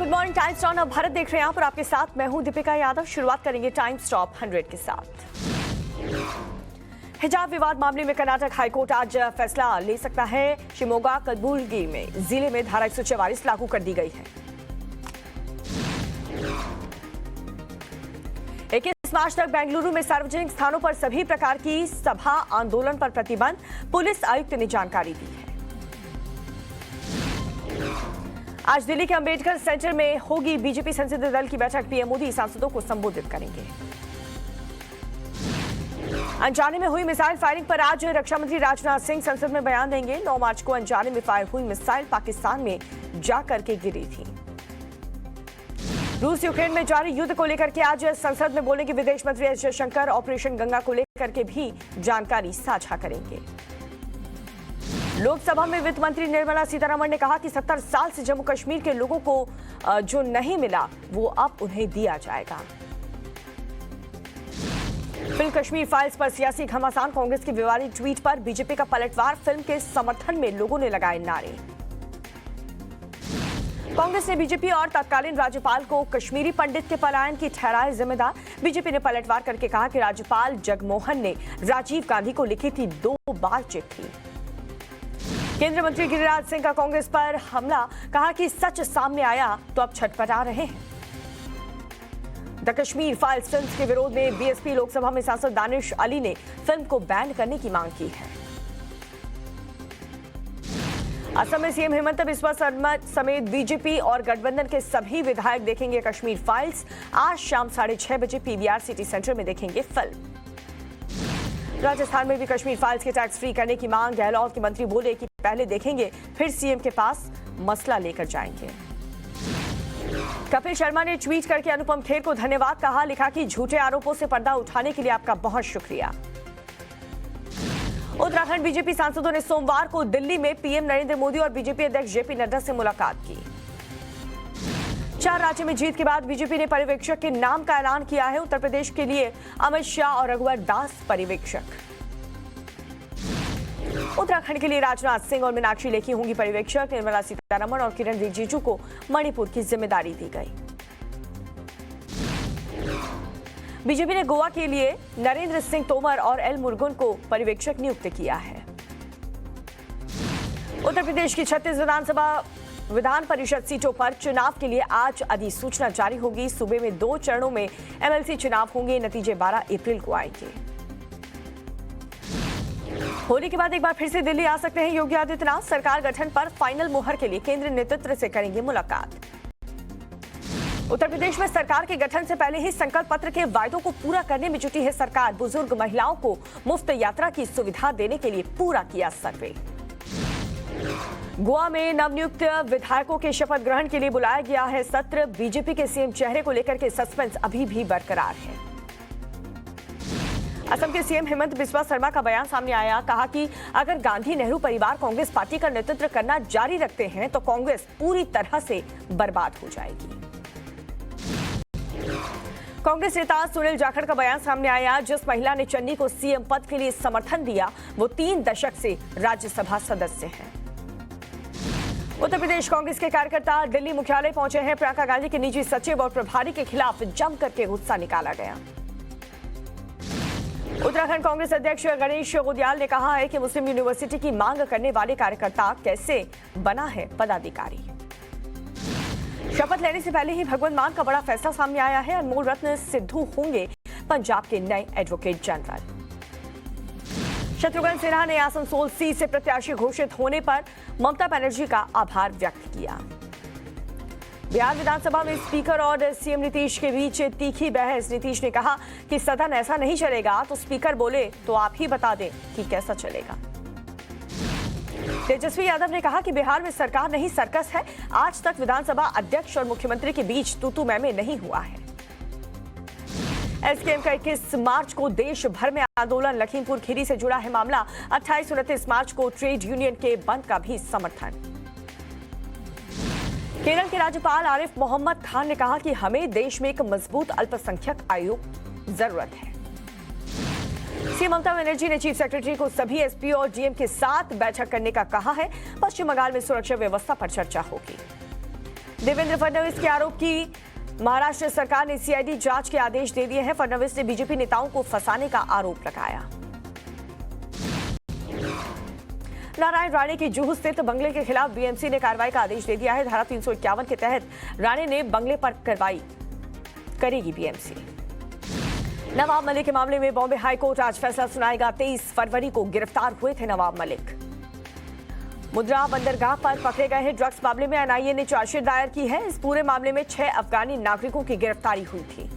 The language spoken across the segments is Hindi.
Good morning. टाइम्स टॉप अब भारत देख रहे हैं यहाँ पर आपके साथ मैं हूं दीपिका यादव। शुरुआत करेंगे टाइम्स टॉप 100 के साथ। हिजाब विवाद मामले में कर्नाटक हाईकोर्ट आज फैसला ले सकता है। शिमोगा कलबुर्गी में जिले में धारा 144 लागू कर दी गई है। 21 मार्च तक बेंगलुरु में सार्वजनिक स्थानों पर सभी प्रकार की सभा आंदोलन पर प्रतिबंध, पुलिस आयुक्त ने जानकारी दी है। आज दिल्ली के अंबेडकर सेंटर में होगी बीजेपी संसदीय दल की बैठक। पीएम मोदी सांसदों को संबोधित करेंगे। अनजाने में हुई मिसाइल फायरिंग पर आज रक्षा मंत्री राजनाथ सिंह संसद में बयान देंगे। 9 मार्च को अनजाने में फायर हुई मिसाइल पाकिस्तान में जाकर के गिरी थी। रूस यूक्रेन में जारी युद्ध को लेकर के आज संसद में बोलेंगे विदेश मंत्री एस जयशंकर। ऑपरेशन गंगा को लेकर के भी जानकारी साझा करेंगे। लोकसभा में वित्त मंत्री निर्मला सीतारमण ने कहा कि 70 साल से जम्मू कश्मीर के लोगों को जो नहीं मिला वो अब उन्हें दिया जाएगा। फिल्म कश्मीर फाइल्स पर सियासी घमासान, कांग्रेस के विवादित ट्वीट पर बीजेपी का पलटवार। फिल्म के समर्थन में लोगों ने लगाए नारे। कांग्रेस ने बीजेपी और तत्कालीन राज्यपाल को कश्मीरी पंडित के पलायन की ठहराए जिम्मेदार। बीजेपी ने पलटवार करके कहा कि राज्यपाल जगमोहन ने राजीव गांधी को लिखी थी 2 बार चिट्ठी। केंद्रीय मंत्री गिरिराज सिंह का कांग्रेस पर हमला, कहा कि सच सामने आया तो अब छटपटा रहे हैं। द कश्मीर फाइल्स फिल्म के विरोध में बीएसपी लोकसभा में सांसद दानिश अली ने फिल्म को बैन करने की मांग की है। असम में सीएम हेमंत बिस्वा शर्मा समेत बीजेपी और गठबंधन के सभी विधायक देखेंगे कश्मीर फाइल्स। आज शाम 6:30 बजे पीवीआर सिटी सेंटर में देखेंगे फिल्म। राजस्थान में भी कश्मीर फाइल्स के टैक्स फ्री करने की मांग। गहलोत के मंत्री बोले कि पहले देखेंगे फिर सीएम के पास मसला लेकर जाएंगे। कपिल शर्मा ने ट्वीट करके अनुपम खेर को धन्यवाद कहा। लिखा कि झूठे आरोपों से पर्दा उठाने के लिए आपका बहुत शुक्रिया। उत्तराखंड बीजेपी सांसदों ने सोमवार को दिल्ली में पीएम नरेंद्र मोदी और बीजेपी अध्यक्ष जेपी नड्डा से मुलाकात की। 4 राज्यों में जीत के बाद बीजेपी ने पर्यवेक्षक के नाम का ऐलान किया है। उत्तर प्रदेश के लिए अमित शाह और रघुवर दास पर्यवेक्षक। उत्तराखंड के लिए राजनाथ सिंह और मीनाक्षी लेखी होंगी पर्यवेक्षक। निर्मला सीतारमण और किरण रिजिजू को मणिपुर की जिम्मेदारी दी गई। बीजेपी ने गोवा के लिए नरेंद्र सिंह तोमर और एल मुरुगन को पर्यवेक्षक नियुक्त किया है। उत्तर प्रदेश की 36 विधान परिषद सीटों पर चुनाव के लिए आज अधिसूचना जारी होगी। सूबे में 2 चरणों में एमएलसी चुनाव होंगे। नतीजे 12 अप्रैल को आएंगे। होली के बाद एक बार फिर से दिल्ली आ सकते हैं योगी आदित्यनाथ। सरकार गठन पर फाइनल मुहर के लिए केंद्रीय नेतृत्व से करेंगे मुलाकात। उत्तर प्रदेश में सरकार के गठन से पहले ही संकल्प पत्र के वायदों को पूरा करने में जुटी है सरकार। बुजुर्ग महिलाओं को मुफ्त यात्रा की सुविधा देने के लिए पूरा किया सर्वे। गोवा में नवनियुक्त विधायकों के शपथ ग्रहण के लिए बुलाया गया है सत्र। बीजेपी के सीएम चेहरे को लेकर के सस्पेंस अभी भी बरकरार है। असम के सीएम हेमंत बिस्वा शर्मा का बयान सामने आया। कहा कि अगर गांधी नेहरू परिवार कांग्रेस पार्टी का नेतृत्व करना जारी रखते हैं तो कांग्रेस पूरी तरह से बर्बाद हो जाएगी। कांग्रेस नेता सुनील जाखड़ का बयान सामने आया। जिस महिला ने चन्नी को सीएम पद के लिए समर्थन दिया वो 3 दशक से राज्यसभा सदस्य हैं। उत्तर प्रदेश कांग्रेस के कार्यकर्ता दिल्ली मुख्यालय पहुंचे हैं। प्रियंका गांधी के निजी सचिव और प्रभारी के खिलाफ जम करके गुस्सा निकाला गया। उत्तराखंड कांग्रेस अध्यक्ष गणेश गोदियाल ने कहा है कि मुस्लिम यूनिवर्सिटी की मांग करने वाले कार्यकर्ता कैसे बना है पदाधिकारी। शपथ लेने से पहले ही भगवंत मान का बड़ा फैसला सामने आया है। अनमोल रत्न सिद्धू होंगे पंजाब के नए एडवोकेट जनरल। शत्रुघ्न सिन्हा ने आसनसोल सीट से प्रत्याशी घोषित होने पर ममता बनर्जी का आभार व्यक्त किया। बिहार विधानसभा में स्पीकर और सीएम नीतीश के बीच तीखी बहस। नीतीश ने कहा कि सदन ऐसा नहीं चलेगा तो स्पीकर बोले तो आप ही बता दें कि कैसा चलेगा। तेजस्वी यादव ने कहा कि बिहार में सरकार नहीं सर्कस है। आज तक विधानसभा अध्यक्ष और मुख्यमंत्री के बीच तू मैं में नहीं हुआ है। एसकेएम का 21 मार्च को देश भर में आंदोलन। लखीमपुर खीरी से जुड़ा है मामला। 28-29 मार्च को ट्रेड यूनियन के बंद का भी समर्थन। केरल के राज्यपाल आरिफ मोहम्मद खान ने कहा कि हमें देश में एक मजबूत अल्पसंख्यक आयोग जरूरत है। सीएम ममता बनर्जी ने चीफ सेक्रेटरी को सभी एसपी और डीएम के साथ बैठक करने का कहा है। पश्चिम बंगाल में सुरक्षा व्यवस्था पर चर्चा होगी। देवेंद्र फडणवीस के आरोप की महाराष्ट्र सरकार ने सीआईडी जांच के आदेश दे दिए हैं। फडणवीस ने बीजेपी नेताओं को फंसाने का आरोप लगाया। नारायण राणे के जुहू स्थित बंगले के खिलाफ बीएमसी ने कार्रवाई का आदेश दे दिया है। धारा 351 के तहत राणे ने बंगले पर कार्रवाई करेगी बीएमसी। नवाब मलिक के मामले में बॉम्बे हाईकोर्ट आज फैसला सुनाएगा। 23 फरवरी को गिरफ्तार हुए थे नवाब मलिक। मुद्रा बंदरगाह पर पकड़े गए हैं ड्रग्स मामले में एनआईए ने चार्जशीट दायर की है। इस पूरे मामले में 6 अफगानी नागरिकों की गिरफ्तारी हुई थी।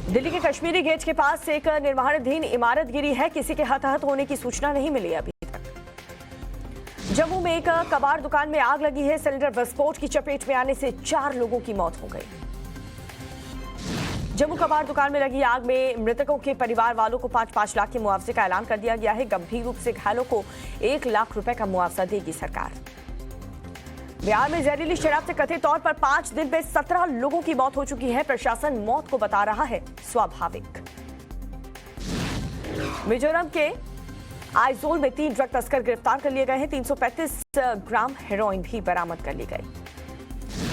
दिल्ली के कश्मीरी गेट के पास से एक निर्माणाधीन इमारत गिरी है। किसी के हताहत होने की सूचना नहीं मिली अभी तक। जम्मू में एक कबाड़ दुकान में आग लगी है। सिलेंडर विस्फोट की चपेट में आने से 4 लोगों की मौत हो गई। जम्मू कबाड़ दुकान में लगी आग में मृतकों के परिवार वालों को 5-5 लाख के मुआवजे का ऐलान कर दिया गया है। गंभीर रूप से घायलों को 1 लाख रुपए का मुआवजा देगी सरकार। बिहार में जहरीली शराब से कथित तौर पर 5 दिन में 17 लोगों की मौत हो चुकी है। प्रशासन मौत को बता रहा है स्वाभाविक। मिजोरम के आइजोल में 3 ड्रग तस्कर गिरफ्तार कर लिए गए हैं। 335 ग्राम हेरोइन भी बरामद कर ली गई।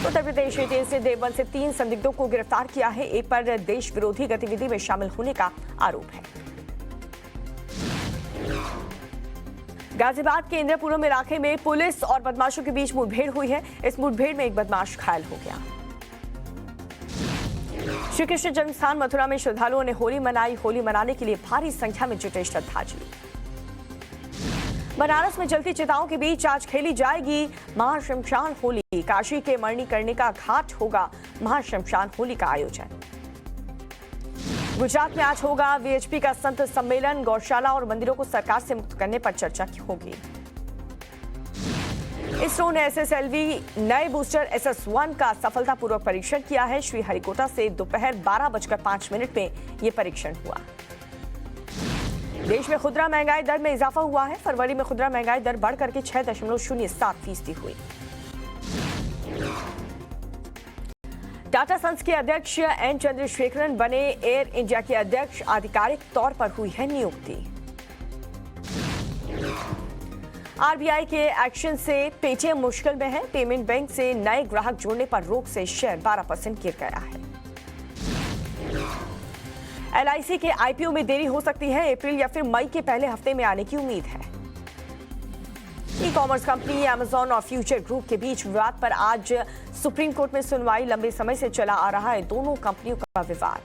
उत्तर प्रदेश एटीएस ने देवबंद से 3 संदिग्धों को गिरफ्तार किया है। एक पर देश विरोधी गतिविधि में शामिल होने का आरोप है। गाजियाबाद के इंद्रपुरम इलाके में पुलिस और बदमाशों के बीच मुठभेड़ हुई है। इस मुठभेड़ में एक बदमाश घायल हो गया। श्री कृष्ण जन्मस्थान मथुरा में श्रद्धालुओं ने होली मनाई। होली मनाने के लिए भारी संख्या में जुटे श्रद्धालु। बनारस में जलती चिताओं के बीच आज खेली जाएगी महाशमशान होली। काशी के मणिकर्णिका घाट होगा महाशमशान होली का आयोजन। गुजरात में आज होगा वीएचपी का संत सम्मेलन। गौशाला और मंदिरों को सरकार से मुक्त करने पर चर्चा होगी। इसरो ने एसएसएलवी नए बूस्टर SS-1 का सफलतापूर्वक परीक्षण किया है। श्रीहरिकोटा से दोपहर 12:05 में यह परीक्षण हुआ। देश में खुदरा महंगाई दर में इजाफा हुआ है। फरवरी में खुदरा महंगाई दर बढ़कर के 6.07% हुई। टाटा सन्स के अध्यक्ष एन चंद्रशेखरन बने। एयर इंडिया के अध्यक्ष आधिकारिक तौर पर हुई है नियुक्ति। आरबीआई के एक्शन से पेटीएम मुश्किल में है। पेमेंट बैंक से नए ग्राहक जोड़ने पर रोक से शेयर 12% गिर गया है। एलआईसी के आईपीओ में देरी हो सकती है। अप्रैल या फिर मई के पहले हफ्ते में आने की उम्मीद है। ई कॉमर्स कंपनी अमेजॉन और फ्यूचर ग्रुप के बीच विवाद पर आज सुप्रीम कोर्ट में सुनवाई। लंबे समय से चला आ रहा है दोनों कंपनियों का विवाद।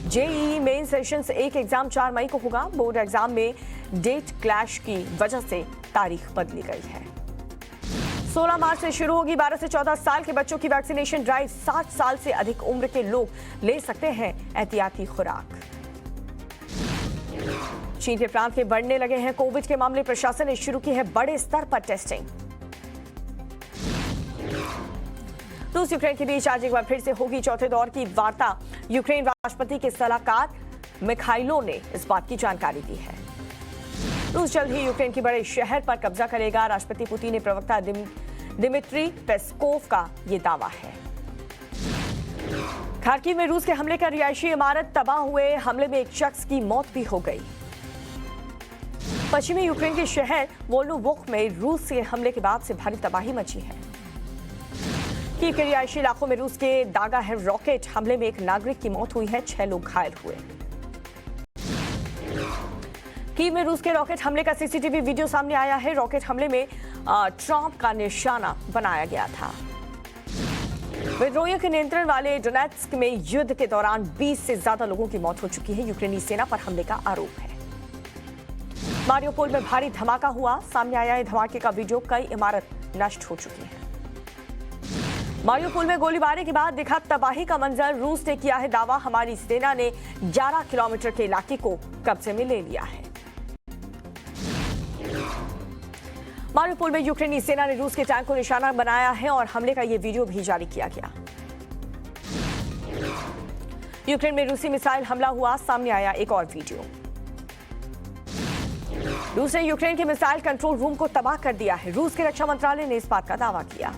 जेईई मेन सेशंस 1 एग्जाम 4 मई को होगा। बोर्ड एग्जाम में डेट क्लैश की वजह से तारीख बदली गई है। 16 मार्च से शुरू होगी 12 से 14 साल के बच्चों की वैक्सीनेशन ड्राइव। 60 साल से अधिक उम्र के लोग ले सकते हैं एहतियाती खुराक। चीन के प्रांत में बढ़ने लगे हैं कोविड के मामले। प्रशासन ने शुरू की है बड़े स्तर पर टेस्टिंग। रूस यूक्रेन के बीच आज एक बार फिर से होगी चौथे दौर की वार्ता। यूक्रेन राष्ट्रपति के सलाहकार मिखाइलो ने इस बात की जानकारी दी है। रूस जल्द ही यूक्रेन के बड़े शहर पर कब्जा करेगा। राष्ट्रपति पुतिन ने प्रवक्ता दिमित्री पेस्कोव का ये दावा है। खार्किव में रूस के हमले का रिहायशी इमारत तबाह हुए। हमले में एक शख्स की मौत भी हो गई। पश्चिमी यूक्रेन के शहर वोल्नोवोक में रूस के हमले के बाद से भारी तबाही मची है। कीव के रिहायशी इलाकों में रूस के दागा है रॉकेट हमले में एक नागरिक की मौत हुई है। 6 लोग घायल हुए। कीव में रूस के रॉकेट हमले का सीसीटीवी वीडियो सामने आया है। रॉकेट हमले में ट्रम्प का निशाना बनाया गया था। विद्रोहियों के नियंत्रण वाले डोनेट्स्क में युद्ध के दौरान 20 से ज्यादा लोगों की मौत हो चुकी है। यूक्रेनी सेना पर हमले का आरोप है। मारियोपोल में भारी धमाका हुआ। सामने आया है धमाके का वीडियो। कई इमारत नष्ट हो चुकी है। मारियोपोल में गोलीबारी के बाद दिखा तबाही का मंजर। रूस ने किया है दावा हमारी सेना ने 11 किलोमीटर के इलाके को कब्जे में ले लिया है। मारियोपोल में यूक्रेनी सेना ने रूस के टैंक को निशाना बनाया है और हमले का यह वीडियो भी जारी किया गया। यूक्रेन में रूसी मिसाइल हमला हुआ। सामने आया एक और वीडियो। रूस ने यूक्रेन के मिसाइल कंट्रोल रूम को तबाह कर दिया है। रूस के रक्षा मंत्रालय ने इस बात का दावा किया।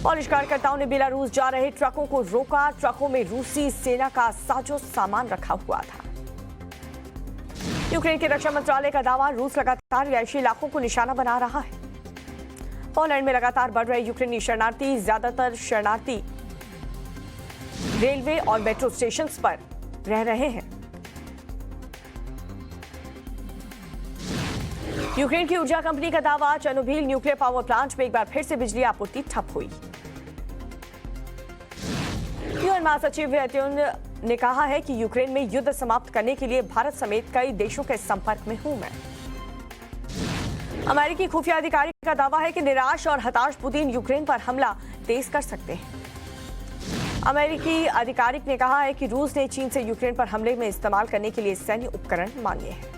पोलिश कार्यकर्ताओं ने बेलारूस जा रहे ट्रकों को रोका। ट्रकों में रूसी सेना का साजो सामान रखा हुआ था। यूक्रेन के रक्षा मंत्रालय का दावा, रूस लगातार रिहायशी इलाकों को निशाना बना रहा है। पोलैंड में लगातार बढ़ रहे यूक्रेनी शरणार्थी, ज्यादातर शरणार्थी रेलवे और मेट्रो स्टेशन पर रह रहे हैं। यूक्रेन की ऊर्जा कंपनी का दावा, चेर्नोबिल न्यूक्लियर पावर प्लांट में एक बार फिर से बिजली आपूर्ति ठप हुई। यूएन महासचिव एंटोनियो गुतेरेस ने कहा है कि यूक्रेन में युद्ध समाप्त करने के लिए भारत समेत कई देशों के संपर्क में हूं मैं। अमेरिकी खुफिया अधिकारी का दावा है कि निराश और हताश पुतिन यूक्रेन पर हमला तेज कर सकते हैं। अमेरिकी आधिकारिक ने कहा है कि रूस ने चीन से यूक्रेन पर हमले में इस्तेमाल करने के लिए सैन्य उपकरण मांगे हैं।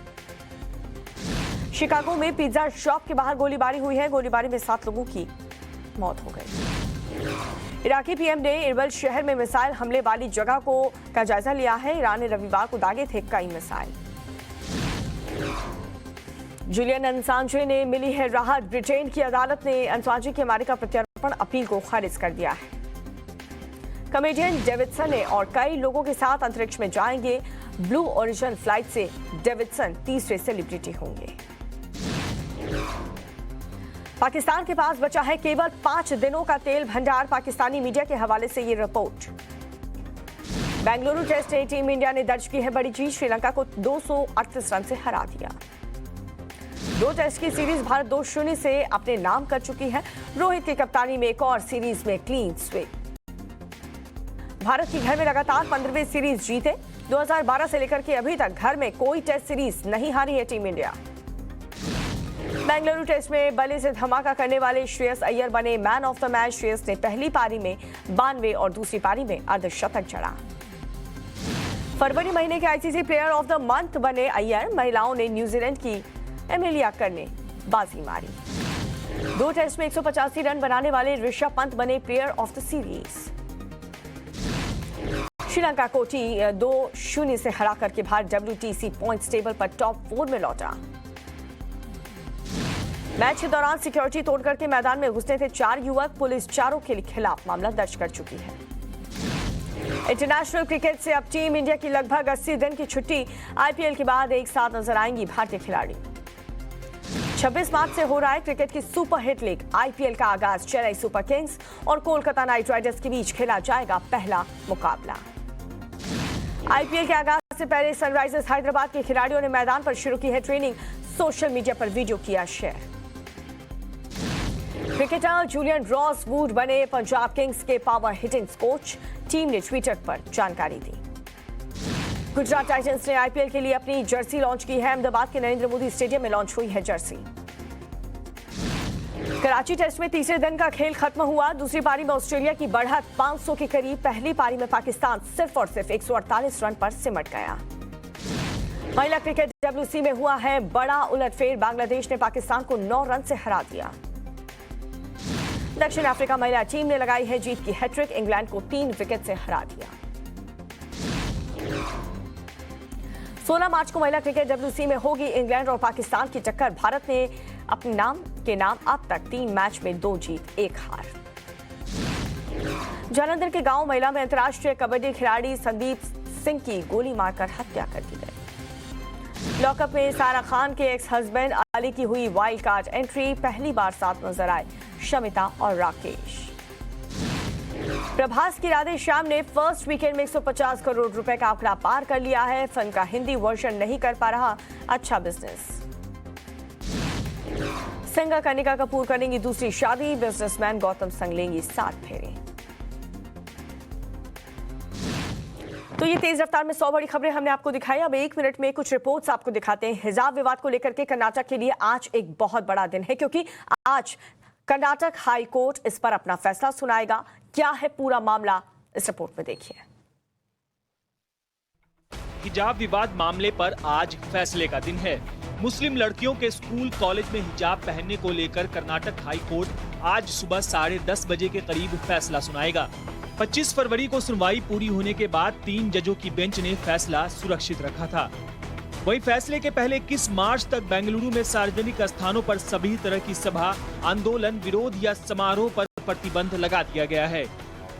शिकागो में पिज्जा शॉप के बाहर गोलीबारी हुई है। गोलीबारी में 7 लोगों की मौत हो गई। इराकी पीएम ने इरबिल शहर में मिसाइल हमले वाली जगह का जायजा लिया है। ईरान ने रविवार को दागे थे कई मिसाइल। जुलियन असांजे ने मिली है राहत। ब्रिटेन की अदालत ने असांजे की अमेरिका प्रत्यार्पण अपील को खारिज कर दिया है। कॉमेडियन डेविडसन ने और कई लोगों के साथ अंतरिक्ष में जाएंगे। ब्लू ओरिजिन फ्लाइट से डेविडसन तीसरे सेलिब्रिटी होंगे। पाकिस्तान के पास बचा है केवल 5 दिनों का तेल भंडार। पाकिस्तानी मीडिया के हवाले से ये रिपोर्ट। बेंगलुरु टेस्ट में टीम इंडिया ने दर्ज की है बड़ी जीत। श्रीलंका को 238 रन से हरा दिया। 2 टेस्ट की सीरीज भारत 2-0 से अपने नाम कर चुकी है। रोहित की कप्तानी में एक और सीरीज में क्लीन स्वीप। भारत की घर में लगातार 15वीं सीरीज जीते। 2012 से लेकर के अभी तक घर में कोई टेस्ट सीरीज नहीं हारी है टीम इंडिया। बेंगलुरु टेस्ट में बल्ले से धमाका करने वाले श्रेयस अय्यर बने man of the match. Shreyas ने पहली पारी में 92 और दूसरी पारी में अर्धशतक जड़ा। फरवरी महीने के ICC player of the month बने अय्यर। महिलाओं ने न्यूजीलैंड की एमिलिया कर ने बाजी मारी। 2 टेस्ट में 185 रन बनाने वाले ऋषभ पंत बने player of the series. Sri Lanka को 2-0 से हरा करके भारत WTC पॉइंट्स टेबल पर टॉप 4 में लौटा। मैच के दौरान सिक्योरिटी तोड़ करके मैदान में घुसने थे 4 युवक। पुलिस चारों के खिलाफ मामला दर्ज कर चुकी है। इंटरनेशनल क्रिकेट से अब टीम इंडिया की लगभग 80 दिन की छुट्टी। आईपीएल के बाद एक साथ नजर आएंगी भारतीय खिलाड़ी। 26 मार्च से हो रहा है क्रिकेट की सुपर हिट लीग आईपीएल का आगाज। चेन्नई सुपर किंग्स और कोलकाता नाइट राइडर्स के बीच खेला जाएगा पहला मुकाबला। आईपीएल के आगाज से पहले सनराइजर्स हैदराबाद के खिलाड़ियों ने मैदान पर शुरू की है ट्रेनिंग। सोशल मीडिया पर वीडियो किया share. Cricketer Julian Ross Wood बने पंजाब किंग्स के पावर हिटिंग कोच। टीम ने ट्विटर पर जानकारी दी। गुजरात टाइटंस ने आईपीएल के लिए अपनी जर्सी लॉन्च की है। अहमदाबाद के नरेंद्र मोदी स्टेडियम में लॉन्च हुई है जर्सी। कराची टेस्ट में तीसरे दिन का खेल खत्म हुआ। दूसरी पारी में ऑस्ट्रेलिया की बढ़त 500 के करीब। पहली पारी में पाकिस्तान सिर्फ और सिर्फ 148 रन पर सिमट गया। महिला क्रिकेट WC में हुआ है बड़ा उलटफेर। बांग्लादेश ने पाकिस्तान को 9 रन से हरा दिया। दक्षिण अफ्रीका महिला टीम ने लगाई है जीत की हैट्रिक। इंग्लैंड को 3 विकेट से हरा दिया। 16 मार्च को महिला क्रिकेट WC में होगी इंग्लैंड और पाकिस्तान की टक्कर। भारत ने अपने नाम अब तक 3 मैच में 2 जीत 1 हार। जालंधर के गांव महिला में अंतर्राष्ट्रीय कबड्डी खिलाड़ी संदीप सिंह की गोली मारकर हत्या कर दी गई। लॉकअप में सारा खान के एक्स हस्बैंड अली की हुई वाइल्ड कार्ड एंट्री। पहली बार साथ नजर आए शमिता और राकेश। प्रभास की राधे श्याम ने फर्स्ट वीकेंड में 150 करोड़ रुपए का आंकड़ा पार कर लिया है। फिल्म का हिंदी वर्जन नहीं कर पा रहा अच्छा बिजनेस। सिंगर कनिका कपूर करेंगी दूसरी शादी। बिजनेसमैन गौतम संग लेंगी 7 फेरे। तो ये तेज रफ्तार में 100 बड़ी खबरें हमने आपको दिखाई। अब 1 मिनट में कुछ रिपोर्ट्स आपको दिखाते हैं। हिजाब विवाद को लेकर के कर्नाटक के लिए आज एक बहुत बड़ा दिन है, क्योंकि आज कर्नाटक हाई कोर्ट इस पर अपना फैसला सुनाएगा। क्या है पूरा मामला, इस रिपोर्ट में देखिए। हिजाब विवाद मामले पर आज फैसले का दिन है। मुस्लिम लड़कियों के स्कूल कॉलेज में हिजाब पहनने को लेकर कर्नाटक हाई कोर्ट आज सुबह 10:30 बजे के करीब फैसला सुनाएगा। 25 फरवरी को सुनवाई पूरी होने के बाद 3 जजों की बेंच ने फैसला सुरक्षित रखा था। वहीं फैसले के पहले 21 मार्च तक बेंगलुरु में सार्वजनिक स्थानों पर सभी तरह की सभा, आंदोलन, विरोध या समारोह पर प्रतिबंध लगा दिया गया है।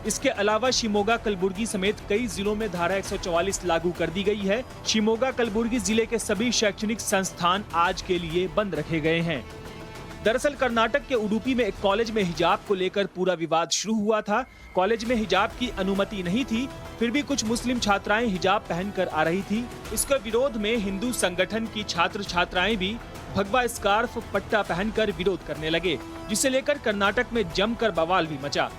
इसके अलावा शिमोगा कलबुर्गी समेत कई जिलों में धारा 144 लागू कर दी गई है। शिमोगा कलबुर्गी जिले के सभी शैक्षणिक संस्थान आज के लिए बंद रखे गए हैं। दरअसल कर्नाटक के उडुपी में एक कॉलेज में हिजाब को लेकर पूरा विवाद शुरू हुआ था। कॉलेज में हिजाब की अनुमति नहीं थी, फिर भी कुछ मुस्लिम छात्राएं हिजाब पहनकर आ रही थी। इसके विरोध में हिंदू संगठन की छात्र छात्राएं भी भगवा स्कार्फ पट्टा पहनकर विरोध करने लगे, जिसे लेकर कर्नाटक में जमकर बवाल भी मचा।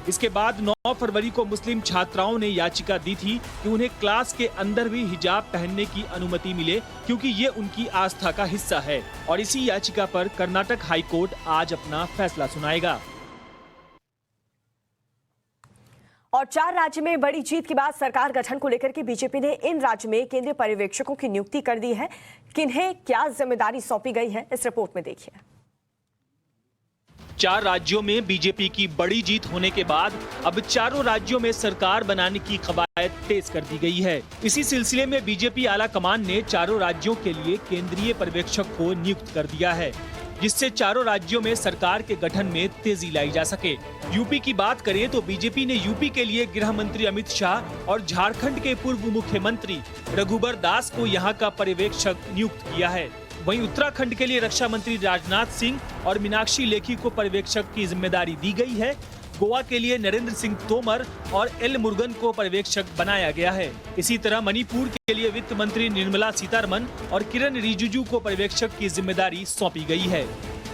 इसके बाद 9 फरवरी को मुस्लिम छात्राओं ने याचिका दी थी कि उन्हें क्लास के अंदर भी हिजाब पहनने की अनुमति मिले, क्योंकि ये उनकी आस्था का हिस्सा है। और इसी याचिका पर कर्नाटक हाई कोर्ट आज अपना फैसला सुनाएगा। और 4 राज्य में बड़ी जीत के बाद सरकार गठन को लेकर के बीजेपी ने इन राज्य में केंद्रीय पर्यवेक्षकों की नियुक्ति कर दी है। किन्हें क्या जिम्मेदारी सौंपी गई है, इस रिपोर्ट में देखिए। 4 राज्यों में बीजेपी की बड़ी जीत होने के बाद अब चारों राज्यों में सरकार बनाने की कवायद तेज कर दी गई है। इसी सिलसिले में बीजेपी आला कमान ने चारों राज्यों के लिए केंद्रीय पर्यवेक्षक को नियुक्त कर दिया है, जिससे चारों राज्यों में सरकार के गठन में तेजी लाई जा सके। यूपी की बात करें तो बीजेपी ने यूपी के लिए गृह मंत्री अमित शाह और झारखंड के पूर्व मुख्यमंत्री रघुबर दास को यहाँ का पर्यवेक्षक नियुक्त किया है। वहीं उत्तराखंड के लिए रक्षा मंत्री राजनाथ सिंह और मीनाक्षी लेखी को पर्यवेक्षक की जिम्मेदारी दी गई है। गोवा के लिए नरेंद्र सिंह तोमर और एल मुरुगन को पर्यवेक्षक बनाया गया है। इसी तरह मणिपुर के लिए वित्त मंत्री निर्मला सीतारमन और किरण रिजिजू को पर्यवेक्षक की जिम्मेदारी सौंपी गई है।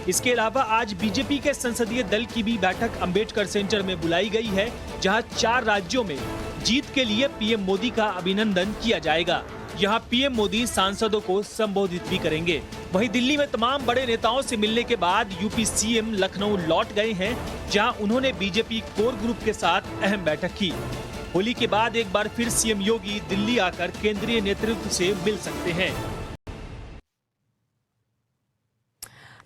इसके अलावा आज बीजेपी के संसदीय दल की भी बैठक अंबेडकर सेंटर में बुलाई गई है, जहां 4 राज्यों में जीत के लिए पीएम मोदी का अभिनंदन किया जाएगा। यहाँ पीएम मोदी सांसदों को संबोधित भी करेंगे। वहीं दिल्ली में तमाम बड़े नेताओं से मिलने के बाद यूपी सीएम लखनऊ लौट गए हैं, जहां उन्होंने बीजेपी कोर ग्रुप के साथ अहम बैठक की। होली के बाद एक बार फिर सीएम योगी दिल्ली आकर केंद्रीय नेतृत्व से मिल सकते हैं।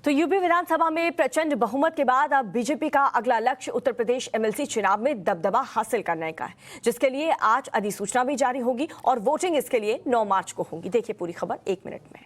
तो यूपी विधानसभा में प्रचंड बहुमत के बाद अब बीजेपी का अगला लक्ष्य उत्तर प्रदेश एमएलसी चुनाव में दबदबा हासिल करने का है, जिसके लिए आज अधिसूचना भी जारी होगी और वोटिंग इसके लिए 9 मार्च को होगी। देखिए पूरी खबर 1 मिनट में।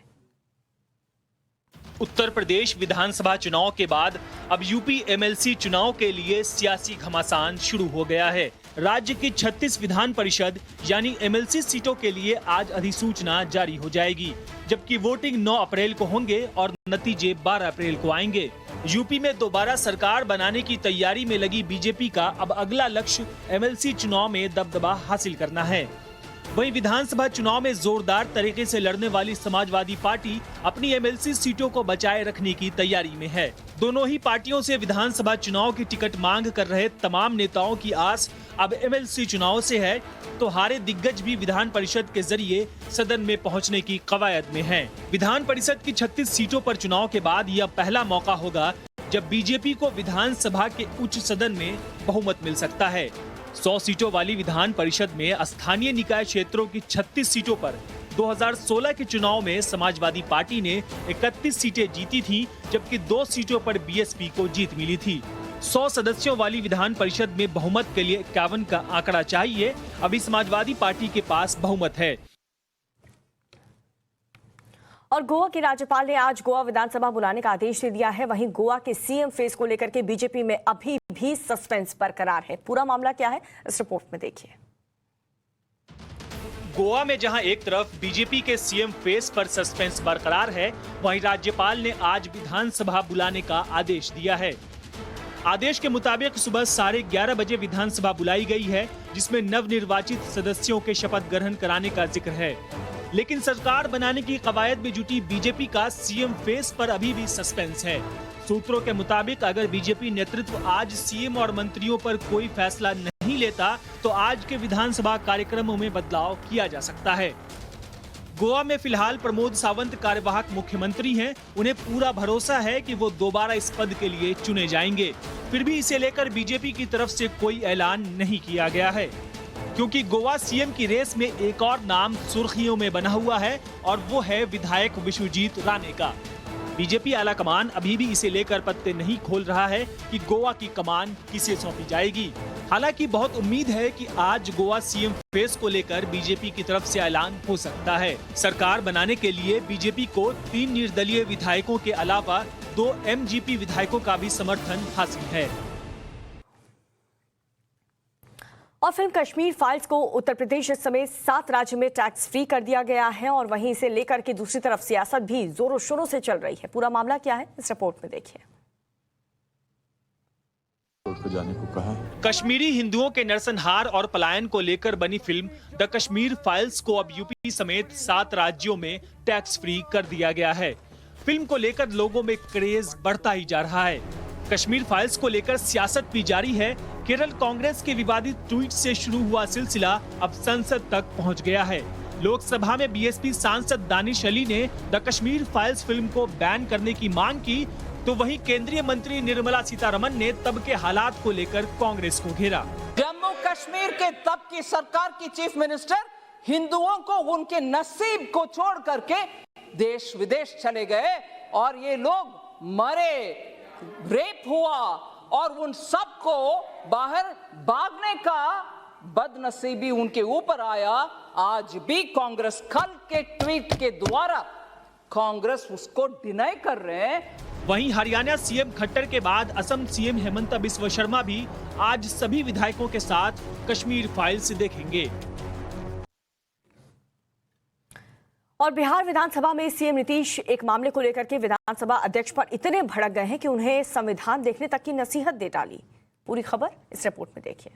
उत्तर प्रदेश विधानसभा चुनाव के बाद अब यूपी एमएलसी चुनाव के लिए सियासी घमासान शुरू हो गया है। राज्य की 36 विधान परिषद यानी एमएलसी सीटों के लिए आज अधिसूचना जारी हो जाएगी, जबकि वोटिंग 9 अप्रैल को होंगे और नतीजे 12 अप्रैल को आएंगे। यूपी में दोबारा सरकार बनाने की तैयारी में लगी बीजेपी का अब अगला लक्ष्य एमएलसी चुनाव में दबदबा हासिल करना है। वहीं विधानसभा चुनाव में जोरदार तरीके से लड़ने वाली समाजवादी पार्टी अपनी एमएलसी सीटों को बचाए रखने की तैयारी में है। दोनों ही पार्टियों से विधानसभा चुनाव की टिकट मांग कर रहे तमाम नेताओं की आस अब एमएलसी चुनाव से है, तो हारे दिग्गज भी विधान परिषद के जरिए सदन में पहुंचने की कवायद में हैं। विधान परिषद की 36 सीटों पर चुनाव के बाद यह पहला मौका होगा जब बीजेपी को विधानसभा के उच्च सदन में बहुमत मिल सकता है। 100 सीटों वाली विधान परिषद में स्थानीय निकाय क्षेत्रों की 36 सीटों पर 2016 के चुनाव में समाजवादी पार्टी ने 31 सीटें जीती थी, जबकि 2 सीटों पर बीएसपी को जीत मिली थी। 100 सदस्यों वाली विधान परिषद में बहुमत के लिए 51 का आंकड़ा चाहिए। अभी समाजवादी पार्टी के पास बहुमत है। और गोवा के राज्यपाल ने आज गोवा विधानसभा बुलाने का आदेश दे दिया है। वहीं गोवा के सीएम फेस को लेकर के बीजेपी में अभी भी सस्पेंस बरकरार है। पूरा मामला क्या है, इस रिपोर्ट में देखिए। गोवा में जहां एक तरफ बीजेपी के सीएम फेस पर सस्पेंस बरकरार है, वहीं राज्यपाल ने आज विधानसभा बुलाने का आदेश दिया है। आदेश के मुताबिक सुबह 11:30 बजे विधानसभा बुलाई गई है, जिसमें नवनिर्वाचित सदस्यों के शपथ ग्रहण कराने का जिक्र है। लेकिन सरकार बनाने की कवायद में जुटी बीजेपी का सीएम फेस पर अभी भी सस्पेंस है। सूत्रों के मुताबिक अगर बीजेपी नेतृत्व आज सीएम और मंत्रियों पर कोई फैसला नहीं लेता, तो आज के विधानसभा कार्यक्रमों में बदलाव किया जा सकता है। गोवा में फिलहाल प्रमोद सावंत कार्यवाहक मुख्यमंत्री हैं। उन्हें पूरा भरोसा है कि वो दोबारा इस पद के लिए चुने जाएंगे। फिर भी इसे लेकर बीजेपी की तरफ से कोई ऐलान नहीं किया गया है, क्योंकि गोवा सीएम की रेस में एक और नाम सुर्खियों में बना हुआ है और वो है विधायक विश्वजीत राणे का। बीजेपी आला कमान अभी भी इसे लेकर पत्ते नहीं खोल रहा है कि गोवा की कमान किसे सौंपी जाएगी। हालांकि बहुत उम्मीद है कि आज गोवा सीएम फेस को लेकर बीजेपी की तरफ से ऐलान हो सकता है। सरकार बनाने के लिए बीजेपी को 3 निर्दलीय विधायकों के अलावा 2 एमजीपी विधायकों का भी समर्थन हासिल है। और फिल्म कश्मीर फाइल्स को उत्तर प्रदेश समेत 7 राज्य में टैक्स फ्री कर दिया गया है और वहीं इसे लेकर के दूसरी तरफ सियासत भी जोरों शोरों से चल रही है। पूरा मामला क्या है, इस रिपोर्ट में देखिए। जाने को कहा। कश्मीरी हिंदुओं के नरसंहार और पलायन को लेकर बनी फिल्म द कश्मीर फाइल्स को अब यूपी समेत 7 राज्यों में टैक्स फ्री कर दिया गया है। फिल्म को लेकर लोगों में क्रेज बढ़ता ही जा रहा है। कश्मीर फाइल्स को लेकर सियासत भी जारी है। केरल कांग्रेस के विवादित ट्वीट से शुरू हुआ सिलसिला अब संसद तक पहुंच गया है। लोकसभा में बीएसपी सांसद दानिश अली ने द कश्मीर फाइल्स फिल्म को बैन करने की मांग की, तो वहीं केंद्रीय मंत्री निर्मला सीतारमण ने तब के हालात को लेकर कांग्रेस को घेरा। जम्मू कश्मीर के तब की सरकार की चीफ मिनिस्टर हिंदुओं को उनके नसीब को छोड़ करके देश विदेश चले गए और ये लोग मरे, रेप हुआ और उन सबको बाहर भागने का बदनसीबी उनके ऊपर आया। आज भी कांग्रेस कल के ट्वीट के द्वारा कांग्रेस उसको डिनाई कर रहे हैं। वहीं हरियाणा सीएम खट्टर के बाद असम सीएम हेमंत बिस्वा शर्मा भी आज सभी विधायकों के साथ कश्मीर फाइल्स देखेंगे। और बिहार विधानसभा में सीएम नीतीश एक मामले को लेकर के विधानसभा अध्यक्ष पर इतने भड़क गए हैं कि उन्हें संविधान देखने तक की नसीहत दे डाली। पूरी खबर इस रिपोर्ट में देखिए।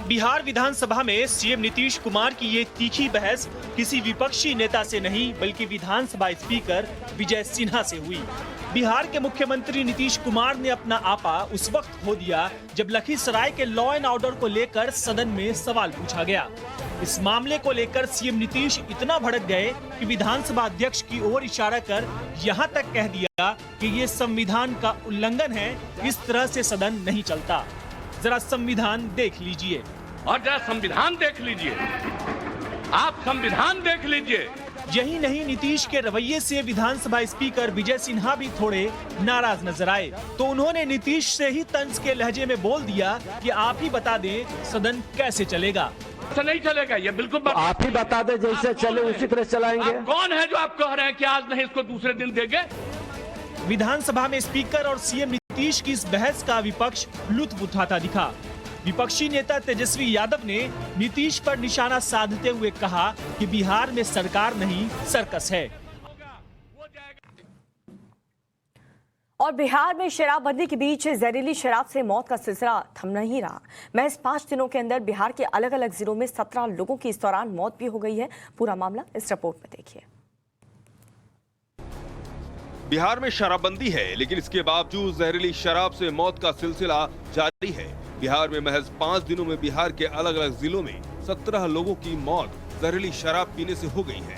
बिहार विधानसभा में सीएम नीतीश कुमार की ये तीखी बहस किसी विपक्षी नेता से नहीं बल्कि विधानसभा स्पीकर विजय सिन्हा से हुई। बिहार के मुख्यमंत्री नीतीश कुमार ने अपना आपा उस वक्त खो दिया जब लखीसराय के लॉ एंड ऑर्डर को लेकर सदन में सवाल पूछा गया। इस मामले को लेकर सीएम नीतीश इतना भड़क गए कि विधानसभा अध्यक्ष की ओर इशारा कर यहां तक कह दिया कि ये संविधान का उल्लंघन है, इस तरह से सदन नहीं चलता। जरा संविधान देख लीजिए। और जरा संविधान देख लीजिए, आप संविधान देख लीजिए। यही नहीं, नीतीश के रवैये से विधानसभा स्पीकर विजय सिन्हा भी थोड़े नाराज नजर आए, तो उन्होंने नीतीश से ही तंज के लहजे में बोल दिया कि आप ही बता दें सदन कैसे चलेगा। ऐसा नहीं चलेगा, ये बिल्कुल आप ही बता दें, जैसे चले उसी तरह चलाएंगे। आप कौन है जो आप कह रहे हैं कि आज नहीं इसको दूसरे दिन देंगे? विधानसभा में स्पीकर और सीएम नीतीश की इस बहस का विपक्ष लुत्फ उठाता दिखा। विपक्षी नेता तेजस्वी यादव ने नीतीश पर निशाना साधते हुए कहा कि बिहार में सरकार नहीं सर्कस है। और बिहार में शराबबंदी के बीच जहरीली शराब से मौत का सिलसिला थम नहीं रहा। महज 5 दिनों के अंदर बिहार के अलग अलग जिलों में 17 लोगों की इस दौरान मौत भी हो गई है। पूरा मामला इस रिपोर्ट में देखिए। बिहार में शराबबंदी है, लेकिन इसके बावजूद जहरीली शराब से मौत का सिलसिला जारी है। बिहार में महज 5 दिनों में बिहार के अलग अलग जिलों में 17 लोगों की मौत जहरीली शराब पीने से हो गई है।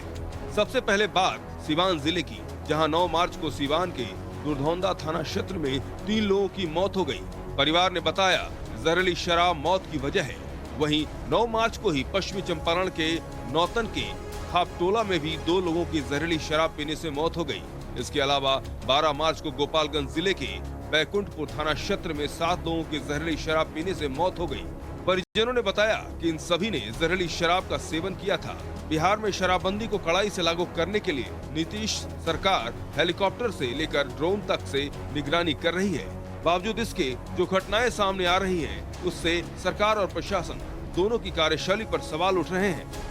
सबसे पहले बात सिवान जिले की, जहां 9 मार्च को सिवान के दुर्धौंदा थाना क्षेत्र में 3 लोगों की मौत हो गई। परिवार ने बताया जहरीली शराब मौत की वजह है। वहीं 9 मार्च को ही पश्चिमी चंपारण के नौतन के खापटोला में भी 2 लोगों की जहरीली शराब पीने से मौत हो गई। इसके अलावा 12 मार्च को गोपालगंज जिले के बैकुंठपुर थाना क्षेत्र में 7 लोगों की जहरीली शराब पीने से मौत हो गई। परिजनों ने बताया कि इन सभी ने जहरीली शराब का सेवन किया था। बिहार में शराबबंदी को कड़ाई से लागू करने के लिए नीतीश सरकार हेलीकॉप्टर से लेकर ड्रोन तक से निगरानी कर रही है। बावजूद इसके जो घटनाएं सामने आ रही हैं, उससे सरकार और प्रशासन दोनों की कार्यशैली पर सवाल उठ रहे हैं।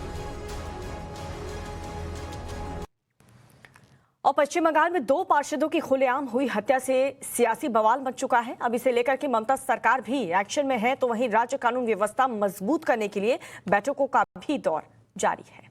और पश्चिम बंगाल में 2 पार्षदों की खुलेआम हुई हत्या से सियासी बवाल मच चुका है। अब इसे लेकर के ममता सरकार भी एक्शन में है, तो वहीं राज्य कानून व्यवस्था मजबूत करने के लिए बैठकों का भी दौर जारी है।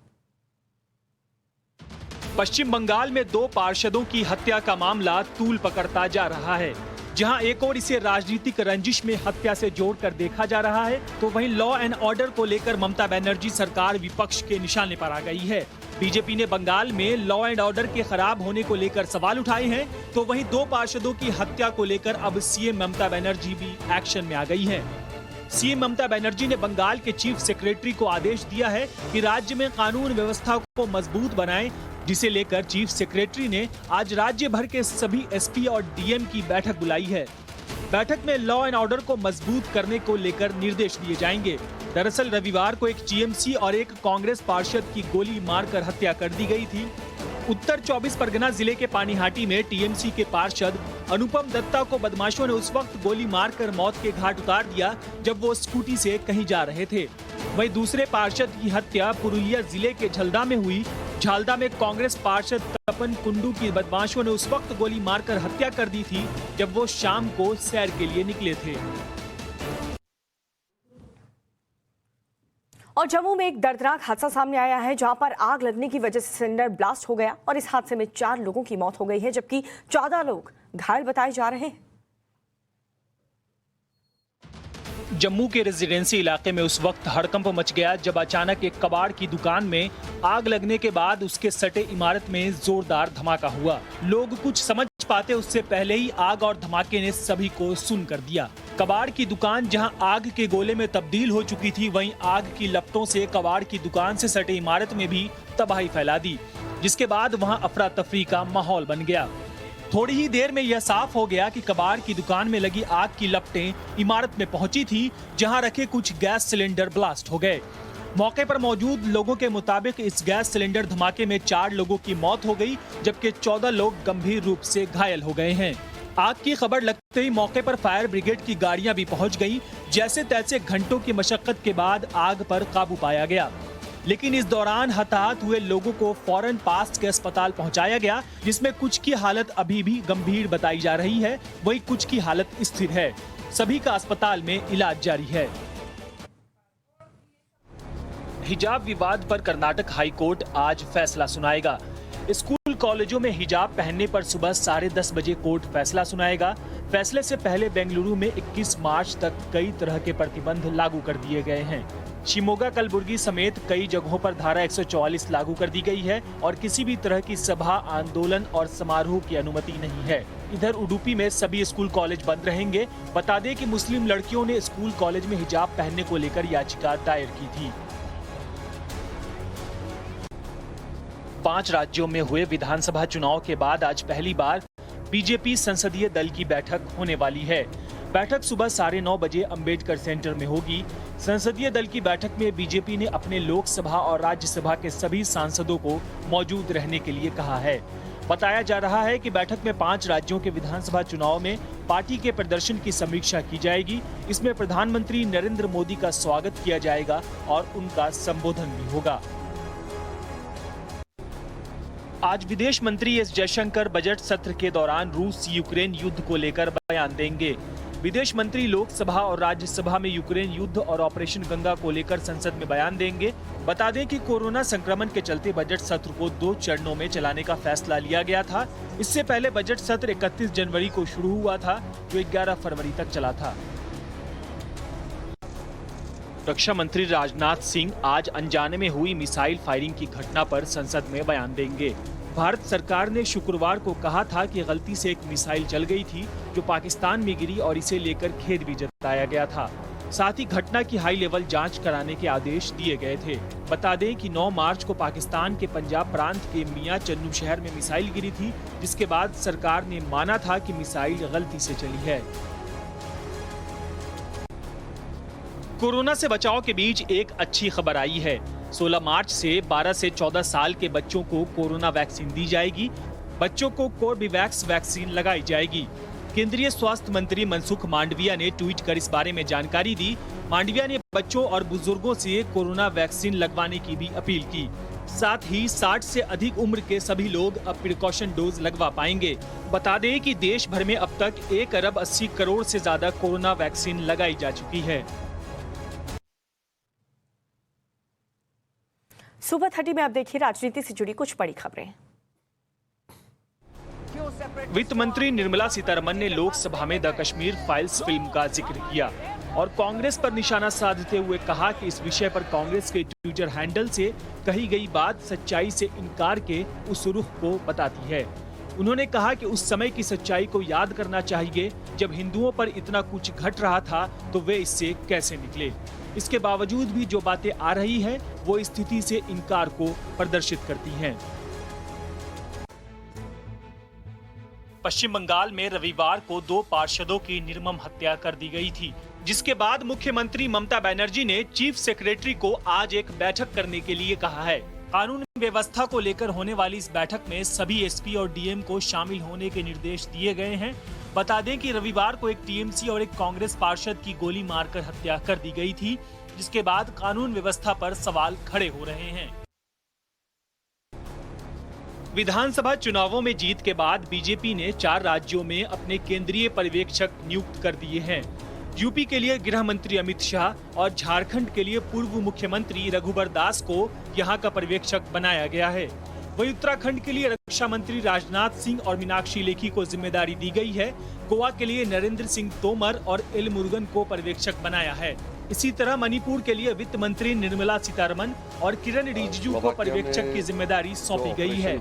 पश्चिम बंगाल में 2 पार्षदों की हत्या का मामला तूल पकड़ता जा रहा है। जहां एक और इसे राजनीतिक रंजिश में हत्या से जोड़कर देखा जा रहा है, तो वहीं लॉ एंड ऑर्डर को लेकर ममता बनर्जी सरकार विपक्ष के निशाने पर आ गई है। बीजेपी ने बंगाल में लॉ एंड ऑर्डर के खराब होने को लेकर सवाल उठाए हैं, तो वहीं 2 पार्षदों की हत्या को लेकर अब सीएम ममता बनर्जी भी एक्शन में आ गई हैं। सीएम ममता बनर्जी ने बंगाल के चीफ सेक्रेटरी को आदेश दिया है कि राज्य में कानून व्यवस्था को मजबूत बनाएं, जिसे लेकर चीफ सेक्रेटरी ने आज राज्य भर के सभी एसपी और डीएम की बैठक बुलाई है। बैठक में लॉ एंड ऑर्डर को मजबूत करने को लेकर निर्देश दिए जाएंगे। दरअसल रविवार को एक टीएमसी और एक कांग्रेस पार्षद की गोली मारकर हत्या कर दी गई थी। उत्तर 24 परगना जिले के पानीहाटी में टीएमसी के पार्षद अनुपम दत्ता को बदमाशों ने उस वक्त गोली मारकर मौत के घाट उतार दिया जब वो स्कूटी से कहीं जा रहे थे। वहीं दूसरे पार्षद की हत्या पुरुलिया जिले के झलदा में हुई। झालदा में कांग्रेस पार्षद तपन कुंडू की बदमाशों ने उस वक्त गोली मारकर हत्या कर दी थी जब वो शाम को सैर के लिए निकले थे। और जम्मू में एक दर्दनाक हादसा सामने आया है जहां पर आग लगने की वजह से सिलेंडर ब्लास्ट हो गया और इस हादसे में 4 लोगों की मौत हो गई है जबकि 14 लोग घायल बताए जा रहे हैं। जम्मू के रेजिडेंसी इलाके में उस वक्त हड़कंप मच गया जब अचानक एक कबाड़ की दुकान में आग लगने के बाद उसके सटे इमारत में जोरदार धमाका हुआ। लोग कुछ समझ पाते उससे पहले ही आग और धमाके ने सभी को सुन्न कर दिया। कबाड़ की दुकान जहां आग के गोले में तब्दील हो चुकी थी, वहीं आग की लपटों से कबाड़ की दुकान से सटे इमारत में भी तबाही फैला दी, जिसके बाद वहां अफरा तफरी का माहौल बन गया। थोड़ी ही देर में यह साफ हो गया कि कबाड़ की दुकान में लगी आग की लपटें इमारत में पहुंची थी जहां रखे कुछ गैस सिलेंडर ब्लास्ट हो गए। मौके पर मौजूद लोगों के मुताबिक इस गैस सिलेंडर धमाके में 4 लोगों की मौत हो गई जबकि 14 लोग गंभीर रूप से घायल हो गए हैं। आग की खबर लगते ही मौके पर फायर ब्रिगेड की गाड़ियां भी पहुंच गईं। जैसे तैसे घंटों की मशक्कत के बाद आग पर काबू पाया गया, लेकिन इस दौरान हताहत हुए लोगों को फौरन पास के अस्पताल पहुंचाया गया, जिसमें कुछ की हालत अभी भी गंभीर बताई जा रही है, वहीं कुछ की हालत स्थिर है। सभी का अस्पताल में इलाज जारी है। हिजाब विवाद पर कर्नाटक हाई कोर्ट आज फैसला सुनाएगा। स्कूल कॉलेजों में हिजाब पहनने पर सुबह 10:30 बजे कोर्ट फैसला सुनाएगा। फैसले से पहले बेंगलुरु में 21 मार्च तक कई तरह के प्रतिबंध लागू कर दिए गए हैं। शिमोगा, कलबुर्गी समेत कई जगहों पर धारा 144 लागू कर दी गई है और किसी भी तरह की सभा, आंदोलन और समारोह की अनुमति नहीं है। इधर उडुपी में सभी स्कूल कॉलेज बंद रहेंगे। बता दें कि मुस्लिम लड़कियों ने स्कूल कॉलेज में हिजाब पहनने को लेकर याचिका दायर की थी। 5 राज्यों में हुए विधानसभा चुनाव के बाद आज पहली बार बीजेपी संसदीय दल की बैठक होने वाली है। बैठक सुबह 9:30 बजे अंबेडकर सेंटर में होगी। संसदीय दल की बैठक में बीजेपी ने अपने लोकसभा और राज्यसभा के सभी सांसदों को मौजूद रहने के लिए कहा है। बताया जा रहा है कि बैठक में 5 राज्यों के विधानसभा चुनाव में पार्टी के प्रदर्शन की समीक्षा की जाएगी। इसमें प्रधानमंत्री नरेंद्र मोदी का स्वागत किया जाएगा और उनका संबोधन भी होगा। आज विदेश मंत्री एस जयशंकर बजट सत्र के दौरान रूस यूक्रेन युद्ध को लेकर बयान देंगे। विदेश मंत्री लोकसभा और राज्यसभा में यूक्रेन युद्ध और ऑपरेशन गंगा को लेकर संसद में बयान देंगे। बता दें कि कोरोना संक्रमण के चलते बजट सत्र को 2 चरणों में चलाने का फैसला लिया गया था। इससे पहले बजट सत्र 31 जनवरी को शुरू हुआ था, जो 11 फरवरी तक चला था। रक्षा मंत्री राजनाथ सिंह आज अनजाने में हुई मिसाइल फायरिंग की घटना पर संसद में बयान देंगे। भारत सरकार ने शुक्रवार को कहा था कि गलती से एक मिसाइल चल गई थी जो पाकिस्तान में गिरी और इसे लेकर खेद भी जताया गया था। साथ ही घटना की हाई लेवल जांच कराने के आदेश दिए गए थे। बता दें कि 9 मार्च को पाकिस्तान के पंजाब प्रांत के मियां चन्नू शहर में मिसाइल गिरी थी, जिसके बाद सरकार ने माना था कि मिसाइल गलती से चली है। कोरोना से बचाव के बीच एक अच्छी खबर आई है। 16 मार्च से 12 से 14 साल के बच्चों को कोरोना वैक्सीन दी जाएगी। बच्चों को कोर्बेवैक्स वैक्सीन लगाई जाएगी। केंद्रीय स्वास्थ्य मंत्री मनसुख मांडविया ने ट्वीट कर इस बारे में जानकारी दी। मांडविया ने बच्चों और बुजुर्गों से कोरोना वैक्सीन लगवाने की भी अपील की। साथ ही 60 से अधिक उम्र के सभी लोग अब प्रिकॉशन डोज लगवा पाएंगे। बता दें कि देश भर में अब तक 1 अरब 80 करोड़ से ज्यादा कोरोना वैक्सीन लगाई जा चुकी है। सुबह 30 में आप देखिए राजनीति से जुड़ी कुछ बड़ी खबरें। वित्त मंत्री निर्मला सीतारमण ने लोकसभा में द कश्मीर फाइल्स फिल्म का जिक्र किया और कांग्रेस पर निशाना साधते हुए कहा कि इस विषय पर कांग्रेस के ट्विटर हैंडल से कही गई बात सच्चाई से इनकार के उस रुख को बताती है। उन्होंने कहा कि उस समय की सच्चाई को याद करना चाहिए जब हिंदुओं पर इतना कुछ घट रहा था तो वे इससे कैसे निकले। इसके बावजूद भी जो बातें आ रही हैं वो स्थिति से इनकार को प्रदर्शित करती हैं। पश्चिम बंगाल में रविवार को 2 पार्षदों की निर्मम हत्या कर दी गई थी, जिसके बाद मुख्यमंत्री ममता बनर्जी ने चीफ सेक्रेटरी को आज एक बैठक करने के लिए कहा है। कानून व्यवस्था को लेकर होने वाली इस बैठक में सभी एसपी और डीएम को शामिल होने के निर्देश दिए गए हैं। बता दें कि रविवार को एक टीएमसी और एक कांग्रेस पार्षद की गोली मारकर हत्या कर दी गई थी, जिसके बाद कानून व्यवस्था पर सवाल खड़े हो रहे हैं। विधानसभा चुनावों में जीत के बाद बीजेपी ने 4 राज्यों में अपने केंद्रीय पर्यवेक्षक नियुक्त कर दिए हैं। यूपी के लिए गृह मंत्री अमित शाह और झारखंड के लिए पूर्व मुख्यमंत्री रघुबर दास को यहां का पर्यवेक्षक बनाया गया है। वहीं उत्तराखंड के लिए रक्षा मंत्री राजनाथ सिंह और मीनाक्षी लेखी को जिम्मेदारी दी गई है। गोवा के लिए नरेंद्र सिंह तोमर और एल मुरुगन को पर्यवेक्षक बनाया है। इसी तरह मणिपुर के लिए वित्त मंत्री निर्मला सीतारमण और किरण रिजिजू को पर्यवेक्षक की जिम्मेदारी सौंपी गई है।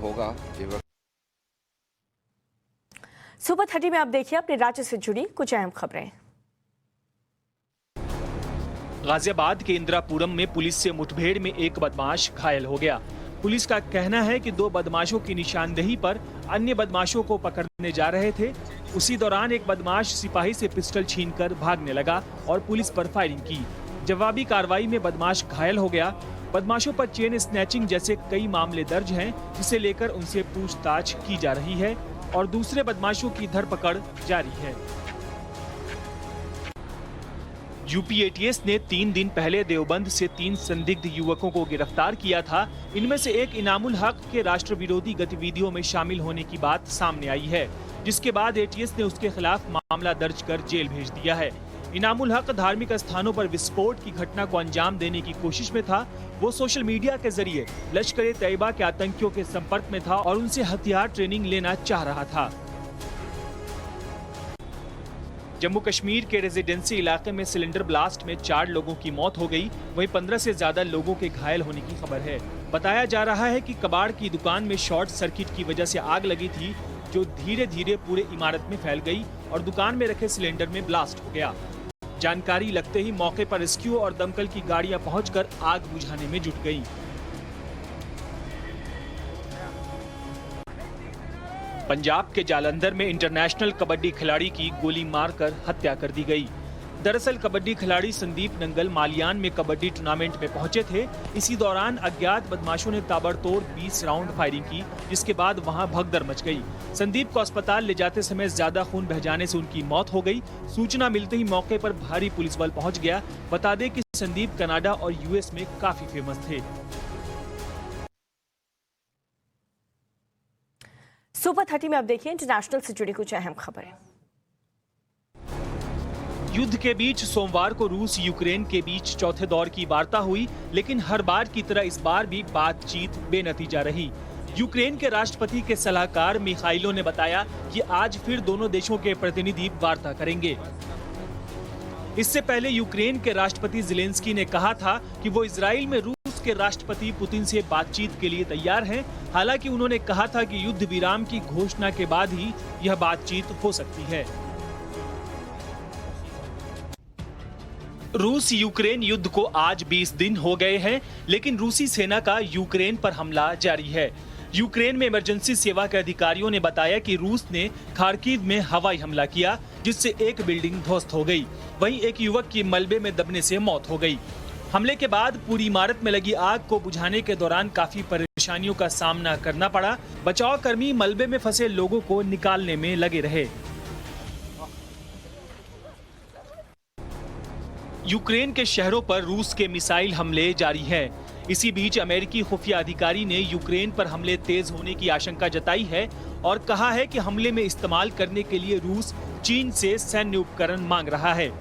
सुपर 30 में आप देखिए अपने राज्य से जुड़ी कुछ अहम खबरें। गाजियाबाद के इंदिरापुरम में पुलिस से मुठभेड़ में एक बदमाश घायल हो गया। पुलिस का कहना है कि 2 बदमाशों की निशानदेही पर अन्य बदमाशों को पकड़ने जा रहे थे। उसी दौरान एक बदमाश सिपाही से पिस्टल छीनकर भागने लगा और पुलिस पर फायरिंग की। जवाबी कार्रवाई में बदमाश घायल हो गया। बदमाशों पर चेन स्नैचिंग जैसे कई मामले दर्ज हैं, जिसे लेकर उनसे पूछताछ की जा रही है और दूसरे बदमाशों की धरपकड़ जारी है। यूपी एटीएस ने 3 दिन पहले देवबंद से 3 संदिग्ध युवकों को गिरफ्तार किया था। इनमें से एक इनामुल हक के राष्ट्र विरोधी गतिविधियों में शामिल होने की बात सामने आई है, जिसके बाद एटीएस ने उसके खिलाफ मामला दर्ज कर जेल भेज दिया है। इनामुल हक धार्मिक स्थानों पर विस्फोट की घटना को अंजाम देने की कोशिश में था। वो सोशल मीडिया के जरिए लश्कर ए तैयबा के आतंकियों के संपर्क में था और उनसे हथियार ट्रेनिंग लेना चाह रहा था। जम्मू कश्मीर के रेजिडेंसी इलाके में सिलेंडर ब्लास्ट में 4 लोगों की मौत हो गई, वहीं 15 से ज्यादा लोगों के घायल होने की खबर है। बताया जा रहा है कि कबाड़ की दुकान में शॉर्ट सर्किट की वजह से आग लगी थी, जो धीरे धीरे पूरे इमारत में फैल गई और दुकान में रखे सिलेंडर में ब्लास्ट हो गया। जानकारी लगते ही मौके पर रेस्क्यू और दमकल की गाड़ियां पहुंचकर आग बुझाने में जुट गईं। पंजाब के जालंधर में इंटरनेशनल कबड्डी खिलाड़ी की गोली मारकर हत्या कर दी गई। दरअसल कबड्डी खिलाड़ी संदीप नंगल मालियान में कबड्डी टूर्नामेंट में पहुंचे थे। इसी दौरान अज्ञात बदमाशों ने ताबड़तोड़ 20 राउंड फायरिंग की, जिसके बाद वहां भगदड़ मच गई। संदीप को अस्पताल ले जाते समय ज्यादा खून बह जाने से उनकी मौत हो गई। सूचना मिलते ही मौके पर भारी पुलिस बल पहुंच गया। बता दें कि संदीप कनाडा और यूएस में काफी फेमस थे। सुपर 30 में अब देखिए इंटरनेशनल से जुड़ी कुछ अहम खबरें। युद्ध के बीच सोमवार को रूस यूक्रेन के बीच चौथे दौर की वार्ता हुई, लेकिन हर बार की तरह इस बार भी बातचीत बेनतीजा रही। यूक्रेन के राष्ट्रपति के सलाहकार मिखाइलो ने बताया कि आज फिर दोनों देशों के प्रतिनिधि वार्ता करेंगे। इससे पहले यूक्रेन के राष्ट्रपति ज़ेलेंस्की ने कहा था कि वो इजराइल में रूस के राष्ट्रपति पुतिन से बातचीत के लिए तैयार हैं। हालांकि उन्होंने कहा था कि युद्ध विराम की घोषणा के बाद ही यह बातचीत हो सकती है। रूस यूक्रेन युद्ध को आज 20 दिन हो गए हैं, लेकिन रूसी सेना का यूक्रेन पर हमला जारी है। यूक्रेन में इमरजेंसी सेवा के अधिकारियों ने बताया कि रूस ने खार्किव में हवाई हमला किया, जिससे एक बिल्डिंग ध्वस्त हो गई। वहीं एक युवक की मलबे में दबने से मौत हो गई। हमले के बाद पूरी इमारत में लगी आग को बुझाने के दौरान काफी परेशानियों का सामना करना पड़ा। बचाव कर्मी मलबे में फंसे लोगों को निकालने में लगे रहे। यूक्रेन के शहरों पर रूस के मिसाइल हमले जारी हैं। इसी बीच अमेरिकी खुफिया अधिकारी ने यूक्रेन पर हमले तेज होने की आशंका जताई है और कहा है कि हमले में इस्तेमाल करने के लिए रूस चीन से सैन्य उपकरण मांग रहा है।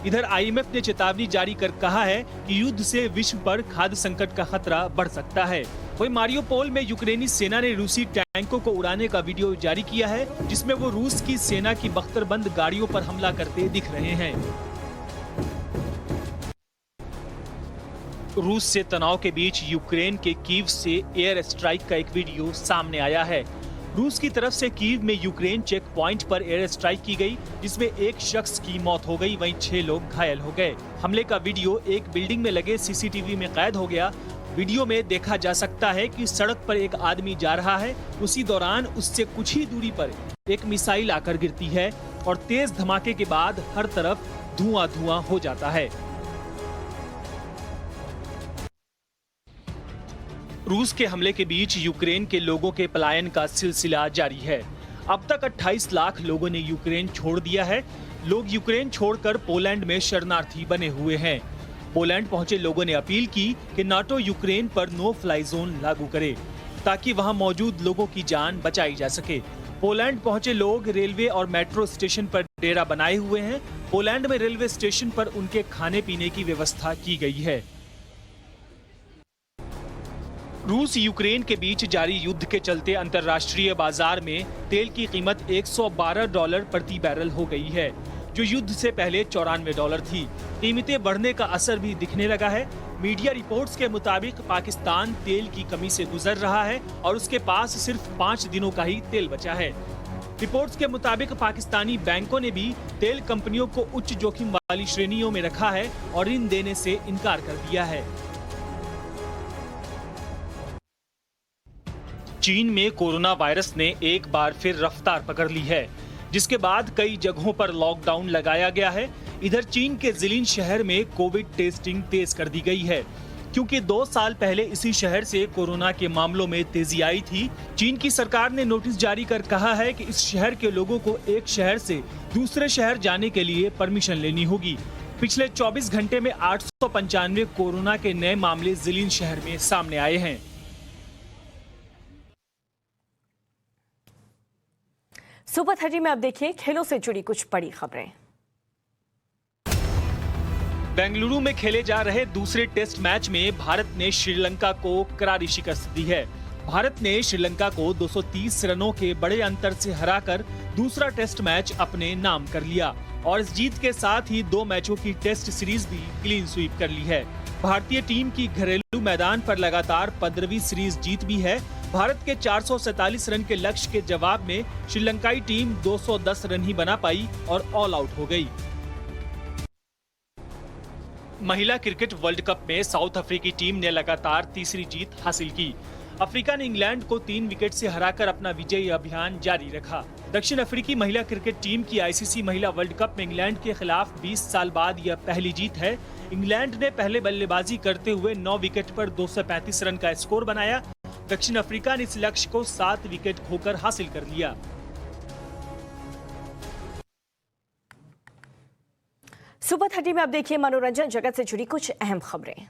इधर आईएमएफ ने चेतावनी जारी कर कहा है कि युद्ध से विश्व पर खाद्य संकट का खतरा बढ़ सकता है। वहीं मारियोपोल में यूक्रेनी सेना ने रूसी टैंकों को उड़ाने का वीडियो जारी किया है, जिसमें वो रूस की सेना की बख्तरबंद गाड़ियों पर हमला करते दिख रहे हैं। रूस से तनाव के बीच यूक्रेन के कीव से एयर स्ट्राइक का एक वीडियो सामने आया है। रूस की तरफ से कीव में यूक्रेन चेक पॉइंट पर एयर स्ट्राइक की गई, जिसमें एक शख्स की मौत हो गई, वहीं 6 लोग घायल हो गए। हमले का वीडियो एक बिल्डिंग में लगे सीसीटीवी में कैद हो गया। वीडियो में देखा जा सकता है कि सड़क पर एक आदमी जा रहा है। उसी दौरान उससे कुछ ही दूरी पर एक मिसाइल आकर गिरती है और तेज धमाके के बाद हर तरफ धुआं हो जाता है। रूस के हमले के बीच यूक्रेन के लोगों के पलायन का सिलसिला जारी है। अब तक 28 लाख लोगों ने यूक्रेन छोड़ दिया है। लोग यूक्रेन छोड़कर पोलैंड में शरणार्थी बने हुए हैं। पोलैंड पहुंचे लोगों ने अपील की कि नाटो यूक्रेन पर नो फ्लाई जोन लागू करे ताकि वहां मौजूद लोगों की जान बचाई जा सके। पोलैंड पहुंचे लोग रेलवे और मेट्रो स्टेशन पर डेरा बनाए हुए हैं। पोलैंड में रेलवे स्टेशन पर उनके खाने पीने की व्यवस्था की गई है। रूस यूक्रेन के बीच जारी युद्ध के चलते अंतर्राष्ट्रीय बाजार में तेल की कीमत $112 प्रति बैरल हो गई है, जो युद्ध से पहले $94 थी। कीमतें बढ़ने का असर भी दिखने लगा है। मीडिया रिपोर्ट्स के मुताबिक पाकिस्तान तेल की कमी से गुजर रहा है और उसके पास सिर्फ 5 दिनों का ही तेल बचा है। रिपोर्ट्स के मुताबिक पाकिस्तानी बैंकों ने भी तेल कंपनियों को उच्च जोखिम वाली श्रेणियों में रखा है और ऋण देने से इनकार कर दिया है। चीन में कोरोना वायरस ने एक बार फिर रफ्तार पकड़ ली है, जिसके बाद कई जगहों पर लॉकडाउन लगाया गया है। इधर चीन के जिलिन शहर में कोविड टेस्टिंग तेज कर दी गई है, क्योंकि 2 साल पहले इसी शहर से कोरोना के मामलों में तेजी आई थी। चीन की सरकार ने नोटिस जारी कर कहा है कि इस शहर के लोगों को एक शहर से दूसरे शहर जाने के लिए परमिशन लेनी होगी। पिछले 24 घंटे में 895 कोरोना के नए मामले जिलिन शहर में सामने आए हैं। सुपर 30 में अब देखिए खेलों से जुड़ी कुछ बड़ी खबरें। बेंगलुरु में खेले जा रहे दूसरे टेस्ट मैच में भारत ने श्रीलंका को करारी शिकस्त दी है। भारत ने श्रीलंका को 230 रनों के बड़े अंतर से हराकर दूसरा टेस्ट मैच अपने नाम कर लिया और इस जीत के साथ ही 2 मैचों की टेस्ट सीरीज भी क्लीन स्वीप कर ली है। भारतीय टीम की घरेलू मैदान पर लगातार 15वीं सीरीज जीत भी है। भारत के 447 रन के लक्ष्य के जवाब में श्रीलंकाई टीम 210 रन ही बना पाई और ऑल आउट हो गई। महिला क्रिकेट वर्ल्ड कप में साउथ अफ्रीकी टीम ने लगातार तीसरी जीत हासिल की। अफ्रीका ने इंग्लैंड को 3 विकेट से हराकर अपना विजयी अभियान जारी रखा। दक्षिण अफ्रीकी महिला क्रिकेट टीम की आईसीसी महिला वर्ल्ड कप में इंग्लैंड के खिलाफ 20 साल बाद यह पहली जीत है। इंग्लैंड ने पहले बल्लेबाजी करते हुए 9 विकेट पर 235 रन का स्कोर बनाया। दक्षिण अफ्रीका ने इस लक्ष्य को 7 विकेट खोकर हासिल कर लिया। सुपर 30 में अब देखिए मनोरंजन जगत से जुड़ी कुछ अहम खबरें।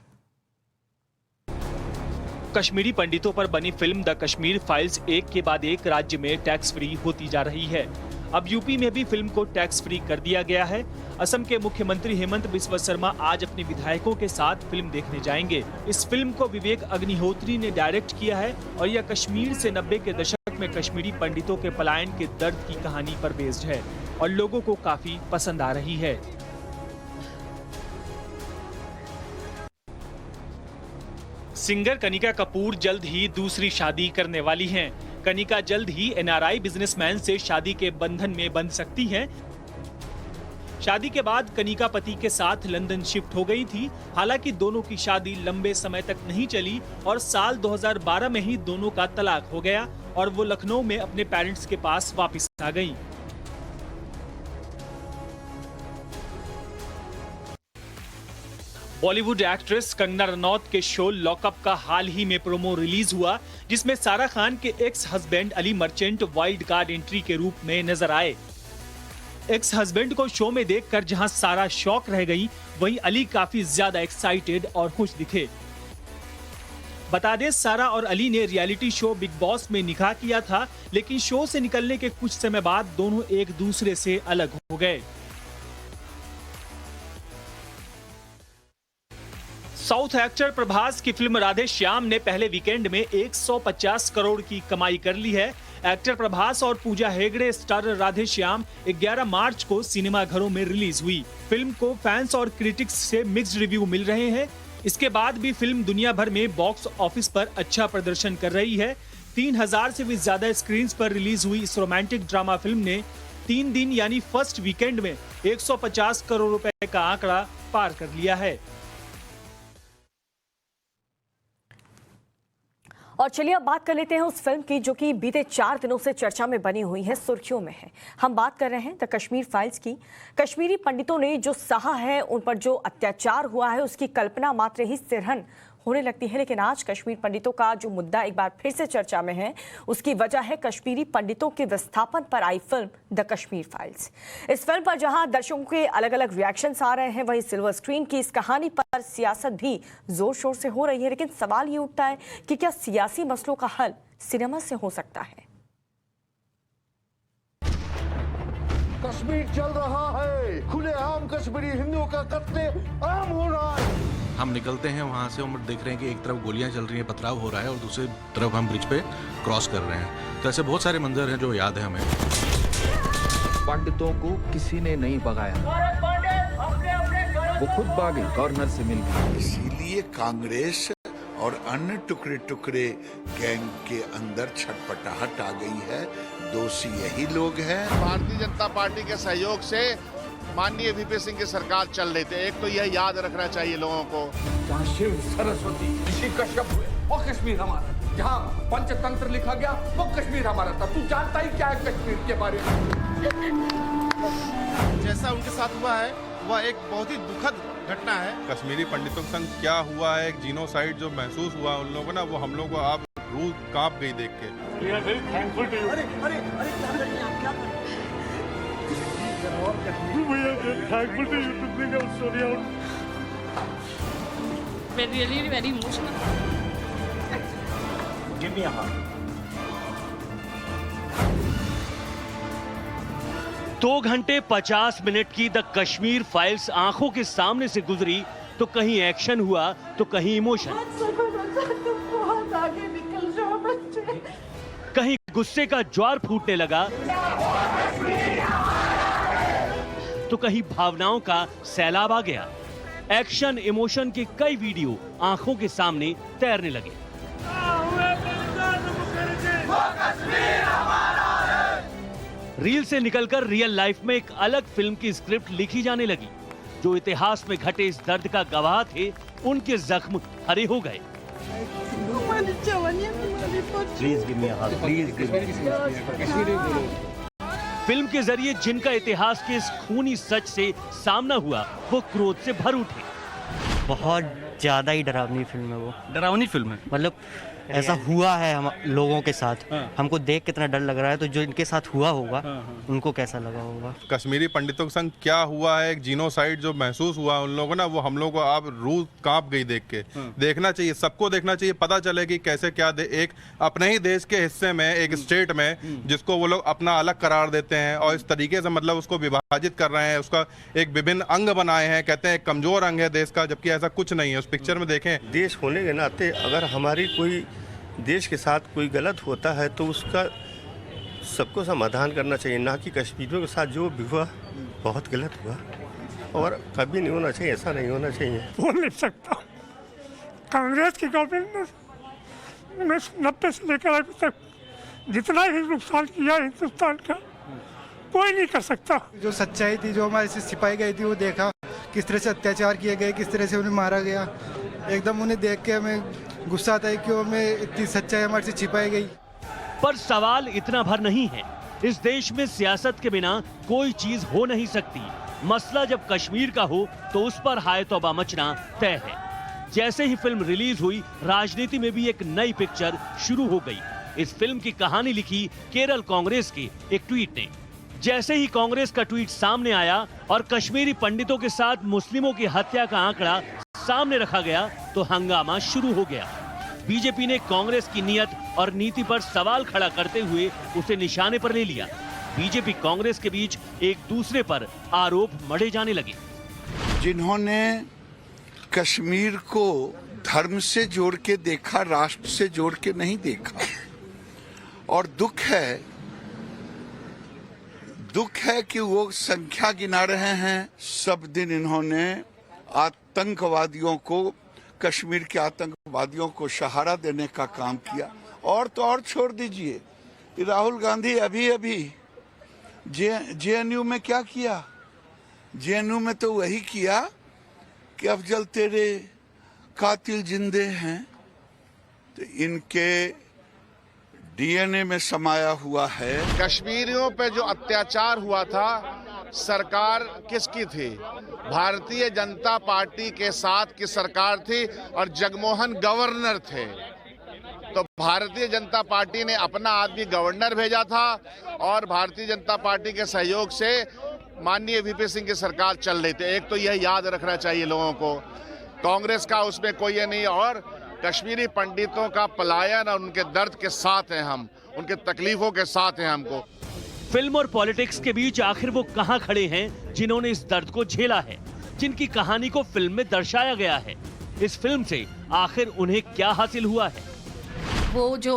कश्मीरी पंडितों पर बनी फिल्म द कश्मीर फाइल्स एक के बाद एक राज्य में टैक्स फ्री होती जा रही है। अब यूपी में भी फिल्म को टैक्स फ्री कर दिया गया है। असम के मुख्यमंत्री हेमंत बिस्वा शर्मा आज अपने विधायकों के साथ फिल्म देखने जाएंगे। इस फिल्म को विवेक अग्निहोत्री ने डायरेक्ट किया है और यह कश्मीर से 90 के दशक में कश्मीरी पंडितों के पलायन के दर्द की कहानी पर बेस्ड है और लोगों को काफी पसंद आ रही है। सिंगर कनिका कपूर जल्द ही दूसरी शादी करने वाली हैं। कनिका जल्द ही एनआरआई बिजनेसमैन से शादी के बंधन में बंध सकती हैं। शादी के बाद कनिका पति के साथ लंदन शिफ्ट हो गई थी। हालांकि दोनों की शादी लंबे समय तक नहीं चली और साल 2012 में ही दोनों का तलाक हो गया और वो लखनऊ में अपने पेरेंट्स के पास वापस आ गईं। बॉलीवुड एक्ट्रेस कंगना रनौत के शो लॉकअप का हाल ही में प्रोमो रिलीज हुआ, जिसमें सारा खान के ex husband Ali merchant wild card entry के रूप में नजर आए। एक्स हस्बैंड को शो में देखकर जहां सारा शॉक रह गई, वहीं अली काफी ज्यादा एक्साइटेड और खुश दिखे। बता दें, सारा और अली ने रियलिटी शो बिग बॉस में निकाह किया था, लेकिन शो से निकलने के कुछ समय बाद दोनों एक दूसरे से अलग हो गए। साउथ एक्टर प्रभास की फिल्म राधे श्याम ने पहले वीकेंड में 150 करोड़ की कमाई कर ली है। एक्टर प्रभास और पूजा हेगड़े स्टार राधे श्याम 11 मार्च को सिनेमाघरों में रिलीज हुई। फिल्म को फैंस और क्रिटिक्स से मिक्स्ड रिव्यू मिल रहे हैं। इसके बाद भी फिल्म दुनिया भर में बॉक्स ऑफिस पर अच्छा प्रदर्शन कर रही है। 3000 से भी ज्यादा स्क्रीन पर रिलीज हुई इस रोमांटिक ड्रामा फिल्म ने 3 दिन यानी फर्स्ट वीकेंड में 150 करोड़ रुपए का आंकड़ा पार कर लिया है। और चलिए अब बात कर लेते हैं उस फिल्म की जो कि बीते 4 दिनों से चर्चा में बनी हुई है, सुर्खियों में है। हम बात कर रहे हैं द कश्मीर फाइल्स की। कश्मीरी पंडितों ने जो सहा है, उन पर जो अत्याचार हुआ है, उसकी कल्पना मात्र ही सिरहन होने लगती है। लेकिन आज कश्मीर पंडितों का जो मुद्दा एक बार फिर से चर्चा में है, उसकी वजह है कश्मीरी पंडितों के विस्थापन पर आई फिल्म द कश्मीर फाइल्स। इस फिल्म पर जहां दर्शकों के अलग अलग रिएक्शंस आ रहे हैं, वहीं सिल्वर स्क्रीन की इस कहानी पर सियासत भी जोर शोर से हो रही है। लेकिन सवाल ये उठता है कि क्या सियासी मसलों का हल सिनेमा से हो सकता है? कश्मीर चल रहा है, खुलेआम कश्मीरी हिंदुओं का कत्ले आम हो रहा है। हम निकलते हैं वहाँ से, हम देख रहे हैं कि एक तरफ गोलियां चल रही हैं, पथराव हो रहा है, और दूसरी तरफ हम ब्रिज पे क्रॉस कर रहे हैं। तो ऐसे बहुत सारे मंजर हैं जो याद है हमें। पंडितों को किसी ने नहीं भगाया, वो खुद भागे गवर्नर से मिलकर। इसीलिए कांग्रेस और अन्य टुकड़े टुकड़े गैंग के अंदर छटपटाहट आ गई है। दोषी यही लोग हैं। भारतीय जनता पार्टी के सहयोग से माननीय वीपी सिंह की सरकार चल रही थी। एक तो यह याद रखना चाहिए लोगों को, जहाँ शिव सरस्वती ऋषि कश्यप हुए वो कश्मीर हमारा, जहाँ पंचतंत्र लिखा गया वो कश्मीर हमारा था। तू जानता ही क्या है कश्मीर के बारे में? जैसा उनके साथ हुआ है वह एक बहुत ही दुखद घटना है। कश्मीरी पंडितों के संग क्या हुआ है, एक जीनोसाइड जो महसूस हुआ उन लोगों को ना, वो हम लोग को आप रूह कांप गई देख के। Very emotional. Give me a hug. 2 घंटे 50 मिनट की द कश्मीर फाइल्स आंखों के सामने से गुजरी तो कहीं एक्शन हुआ तो कहीं इमोशन, कहीं गुस्से का ज्वार फूटने लगा तो कहीं भावनाओं का सैलाब आ गया। एक्शन इमोशन के कई वीडियो आंखों के सामने तैरने लगे। रील से निकलकर रियल लाइफ में एक अलग फिल्म की स्क्रिप्ट लिखी जाने लगी। जो इतिहास में घटे इस दर्द का गवाह थे, उनके जख्म हरे हो गए। फिल्म के जरिए जिनका इतिहास के इस खूनी सच से सामना हुआ, वो क्रोध से भर उठे। बहुत ज्यादा ही डरावनी फिल्म है वो। डरावनी फिल्म है मतलब ऐसा हुआ है हम लोगों के साथ। हमको देख कितना डर लग रहा है, तो जो इनके साथ हुआ होगा उनको कैसा लगा होगा। कश्मीरी पंडितों के संग क्या हुआ है, एक जीनोसाइड जो महसूस हुआ उन लोगों को ना, वो हम लोग को आप रूह कांप गई देख के। देखना चाहिए, सबको देखना चाहिए, पता चले कि कैसे क्या एक अपने ही देश के हिस्से में, एक स्टेट में जिसको वो लोग अपना अलग करार देते हैं और इस तरीके से मतलब उसको विभाजित कर रहे हैं, उसका एक विभिन्न अंग बनाए हैं, कहते हैं एक कमजोर अंग है देश का, जबकि ऐसा कुछ नहीं है। उस पिक्चर में देखें, देश होने के नाते अगर हमारी कोई देश के साथ कोई गलत होता है तो उसका सबको समाधान करना चाहिए, ना कि कश्मीरियों के साथ जो भी हुआ बहुत गलत हुआ और कभी नहीं होना चाहिए, ऐसा नहीं होना चाहिए। बोल नहीं सकता। कांग्रेस की गवर्नमेंट ने 90 से लेकर अभी तक जितना ही नुकसान किया हिंदुस्तान का, कोई नहीं कर सकता। जो सच्चाई थी, जो हमारे से छिपाई गई थी, वो देखा किस तरह से अत्याचार किए गए, किस तरह से उन्हें मारा गया। एकदम उन्हें देख के हमें गुस्सा आता है कि हमें इतनी सच्चाई हमारे से छिपाई गई। पर सवाल इतना भर नहीं है। इस देश में सियासत के बिना कोई चीज हो नहीं सकती। मसला जब कश्मीर का हो तो उस पर हाय तौबा मचना तय है। जैसे ही फिल्म रिलीज हुई, राजनीति में भी एक नई पिक्चर शुरू हो गई। इस फिल्म की कहानी लिखी केरल कांग्रेस के एक ट्वीट ने। जैसे ही कांग्रेस का ट्वीट सामने आया और कश्मीरी पंडितों के साथ मुस्लिमों की हत्या का आंकड़ा सामने रखा गया, तो हंगामा शुरू हो गया। बीजेपी ने कांग्रेस की नियत और नीति पर सवाल खड़ा करते हुए उसे निशाने पर ले लिया। बीजेपी कांग्रेस के बीच एक दूसरे पर आरोप मढ़े जाने लगे। जिन्होंने कश्मीर को धर्म से जोड़ के देखा, राष्ट्र से जोड़ के नहीं देखा, और दुख है कि वो संख्या गिना रहे हैं। सब दिन इन्होंने आतंकवादियों को, कश्मीर के आतंकवादियों को सहारा देने का काम किया। और तो और छोड़ दीजिए, राहुल गांधी अभी जेएनयू में क्या किया? जेएनयू में तो वही किया कि अफजल तेरे कातिल जिंदे हैं। तो इनके डीएनए में समाया हुआ है। कश्मीरियों पे जो अत्याचार हुआ था सरकार किसकी थी? भारतीय जनता पार्टी के साथ की सरकार थी और जगमोहन गवर्नर थे। तो भारतीय जनता पार्टी ने अपना आदमी गवर्नर भेजा था और भारतीय जनता पार्टी के सहयोग से माननीय वीपी सिंह की सरकार चल रही थी। एक तो यह याद रखना चाहिए लोगों को, कांग्रेस का उसमें कोई ये नहीं। और कश्मीरी पंडितों का पलायन और उनके दर्द के साथ हैं हम, उनके तकलीफों के साथ हैं हमको। फिल्म और पॉलिटिक्स के बीच आखिर वो कहां खड़े हैं जिन्होंने इस दर्द को झेला है, जिनकी कहानी को फिल्म में दर्शाया गया है? इस फिल्म से आखिर उन्हें क्या हासिल हुआ है? वो जो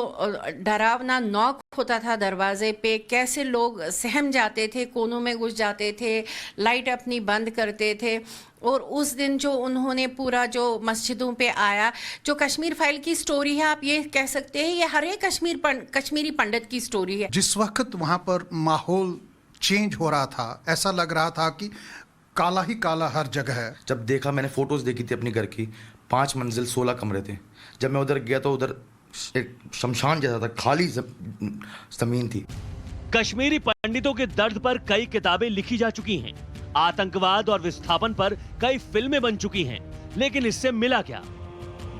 डरावना नॉक होता था दरवाजे पे, कैसे लोग सहम जाते थे, कोनों में घुस जाते थे, लाइट अपनी बंद करते थे। और उस दिन जो उन्होंने पूरा जो मस्जिदों पे आया, जो कश्मीर फाइल की स्टोरी है, आप ये कह सकते हैं ये हर एक कश्मीरी पंडित की स्टोरी है। जिस वक्त वहाँ पर माहौल चेंज हो रहा था, ऐसा लग रहा था कि काला ही काला हर जगह है। जब देखा, मैंने फोटोज देखी थी अपनी घर की, 5 मंजिल 16 कमरे थे। जब मैं उधर गया तो उधर एक शमशान जैसा था, खाली जमीन थी। कश्मीरी पंडितों के दर्द पर कई किताबें लिखी जा चुकी हैं, आतंकवाद और विस्थापन पर कई फिल्में बन चुकी हैं, लेकिन इससे मिला क्या?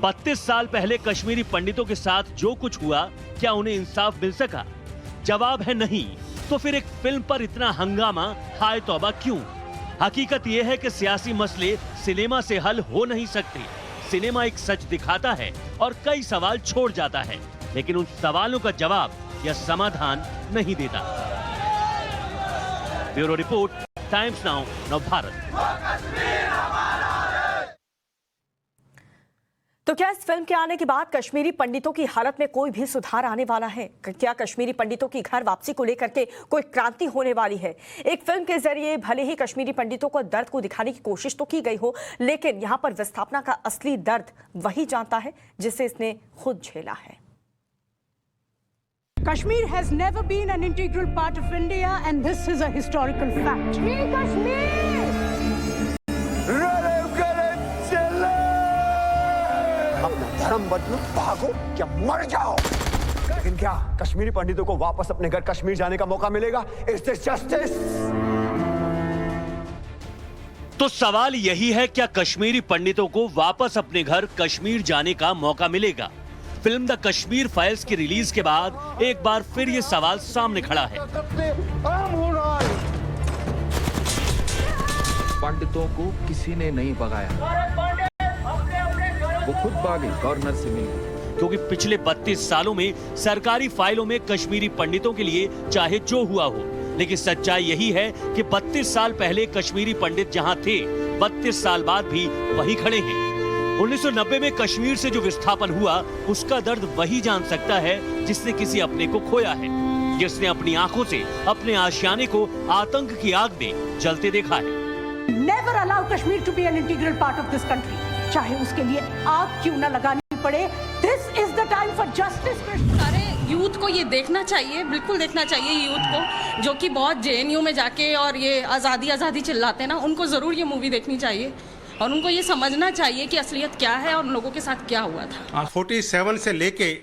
32 साल पहले कश्मीरी पंडितों के साथ जो कुछ हुआ, क्या उन्हें इंसाफ मिल सका? जवाब है नहीं। तो फिर एक फिल्म पर इतना हंगामा, हाय तौबा क्यों? हकीकत यह है कि सियासी मसले सिनेमा से हल हो नहीं सकते। सिनेमा एक सच दिखाता है और कई सवाल छोड़ जाता है, लेकिन उन सवालों का जवाब या समाधान नहीं देता। Bureau report, times now, Navbharat. तो क्या इस फिल्म के आने के बाद कश्मीरी पंडितों की हालत में कोई भी सुधार आने वाला है? क्या कश्मीरी पंडितों की घर वापसी को लेकर के कोई क्रांति होने वाली है? एक फिल्म के जरिए भले ही कश्मीरी पंडितों को दर्द को दिखाने की कोशिश तो की गई हो, लेकिन यहाँ पर विस्थापना का असली दर्द वही जानता है जिसे इसने खुद झेला है। Kashmir has never been an integral part of India, and this is a historical fact. अपना धर्म बदलो, भागो क्या मर जाओ। लेकिन क्या कश्मीरी पंडितों को वापस अपने घर कश्मीर जाने का मौका मिलेगा? Is this justice? तो सवाल यही है, क्या कश्मीरी पंडितों को वापस अपने घर कश्मीर जाने का मौका मिलेगा? फिल्म द कश्मीर फाइल्स की रिलीज के बाद एक बार फिर ये सवाल सामने खड़ा है। पंडितों को किसी ने नहीं भगाया, वो खुद भागे गवर्नर से मिलकर। क्योंकि पिछले 32 सालों में सरकारी फाइलों में कश्मीरी पंडितों के लिए चाहे जो हुआ हो, लेकिन सच्चाई यही है कि 32 साल पहले कश्मीरी पंडित जहां थे, 32 साल बाद भी वही खड़े हैं। 1990 में कश्मीर से जो विस्थापन हुआ, उसका दर्द वही जान सकता है जिसने किसी अपने को खोया है, जिसने अपनी आंखों से अपने आशियाने को आतंक की आग में जलते देखा है। Never allow Kashmir to be an integral part of this country, चाहे उसके लिए आग क्यों न लगानी पड़े। This is the time for justice. अरे यूथ को ये देखना चाहिए, बिल्कुल देखना चाहिए यूथ को, जो कि बहुत JNU में जाके और ये आज़ादी आज़ादी चिल्लाते हैं ना, उनको ज़रूर ये मूवी देखनी चाहिए और उनको ये समझना चाहिए कि असलियत क्या है और उन लोगों के साथ क्या हुआ था। 47 से लेके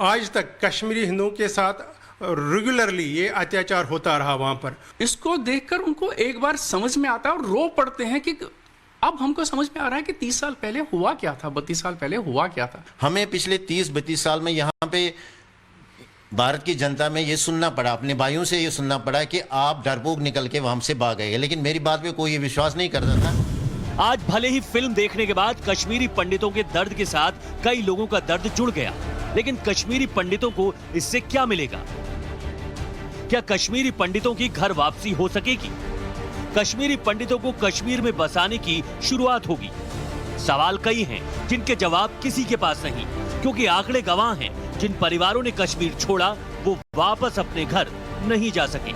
आज तक कश्मीरी हिंदुओं के साथ रेगुलरली ये अत्याचार होता रहा वहाँ पर। इसको देखकर उनको एक बार समझ में आता है और रो पड़ते हैं कि अब हमको समझ में आ रहा है कि 30 साल पहले हुआ क्या था, 32 साल पहले हुआ क्या था। हमें पिछले 30-32 साल में यहाँ पे भारत की जनता में ये सुनना पड़ा, अपने भाइयों से ये सुनना पड़ा कि आप डरपोक निकल के वहाँ से भाग गए, लेकिन मेरी बात पे कोई ये विश्वास नहीं करता था। आज भले ही फिल्म देखने के बाद कश्मीरी पंडितों के दर्द के साथ कई लोगों का दर्द जुड़ गया, लेकिन कश्मीरी पंडितों को इससे क्या मिलेगा? क्या कश्मीरी पंडितों की घर वापसी हो सकेगी? कश्मीरी पंडितों को कश्मीर में बसाने की शुरुआत होगी? सवाल कई हैं जिनके जवाब किसी के पास नहीं, क्योंकि आंकड़े गवाह हैं, जिन परिवारों ने कश्मीर छोड़ा वो वापस अपने घर नहीं जा सके।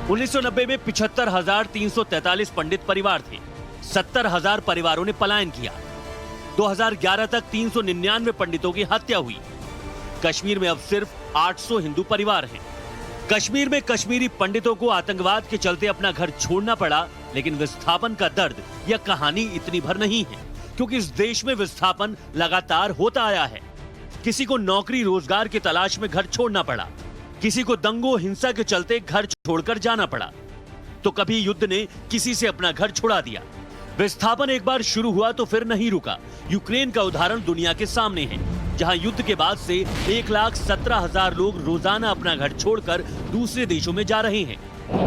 1990 में 75,343 पंडित परिवार थे, 70,000 परिवारों ने पलायन किया। 2011 तक 399 पंडितों की हत्या हुई। कश्मीर में अब सिर्फ 800 हिंदू परिवार हैं। कश्मीर में कश्मीरी पंडितों को आतंकवाद के चलते अपना घर छोड़ना पड़ा, लेकिन विस्थापन का दर्द यह कहानी इतनी भर नहीं है, क्योंकि इस देश में विस्थापन लगातार होता आया है। किसी को नौकरी रोजगार की तलाश में घर छोड़ना पड़ा, किसी को दंगों हिंसा के चलते घर छोड़कर जाना पड़ा, तो कभी युद्ध ने किसी से अपना घर छुड़ा दिया। विस्थापन एक बार शुरू हुआ तो फिर नहीं रुका। यूक्रेन का उदाहरण दुनिया के सामने है, जहां युद्ध के बाद से 1,17,000 लोग रोजाना अपना घर छोड़कर दूसरे देशों में जा रहे हैं।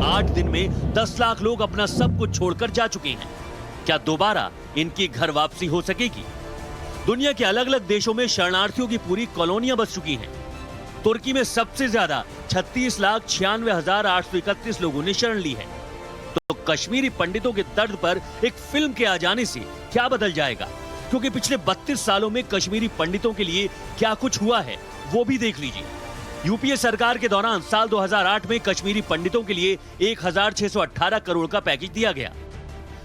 8 दिन में 10 लाख लोग अपना सब कुछ छोड़कर जा चुके हैं। क्या दोबारा इनकी घर वापसी हो सकेगी? दुनिया के अलग अलग देशों में शरणार्थियों की पूरी कॉलोनियां बस चुकी हैं। तुर्की में सबसे ज्यादा 36,96,831 लोगों ने शरण ली है। तो कश्मीरी पंडितों के दर्द पर एक फिल्म के आ जाने से क्या बदल जाएगा? क्योंकि पिछले 32 सालों में कश्मीरी पंडितों के लिए क्या कुछ हुआ है वो भी देख लीजिए। यूपीए सरकार के दौरान साल 2008 में कश्मीरी पंडितों के लिए 1,618 करोड़ का पैकेज दिया गया।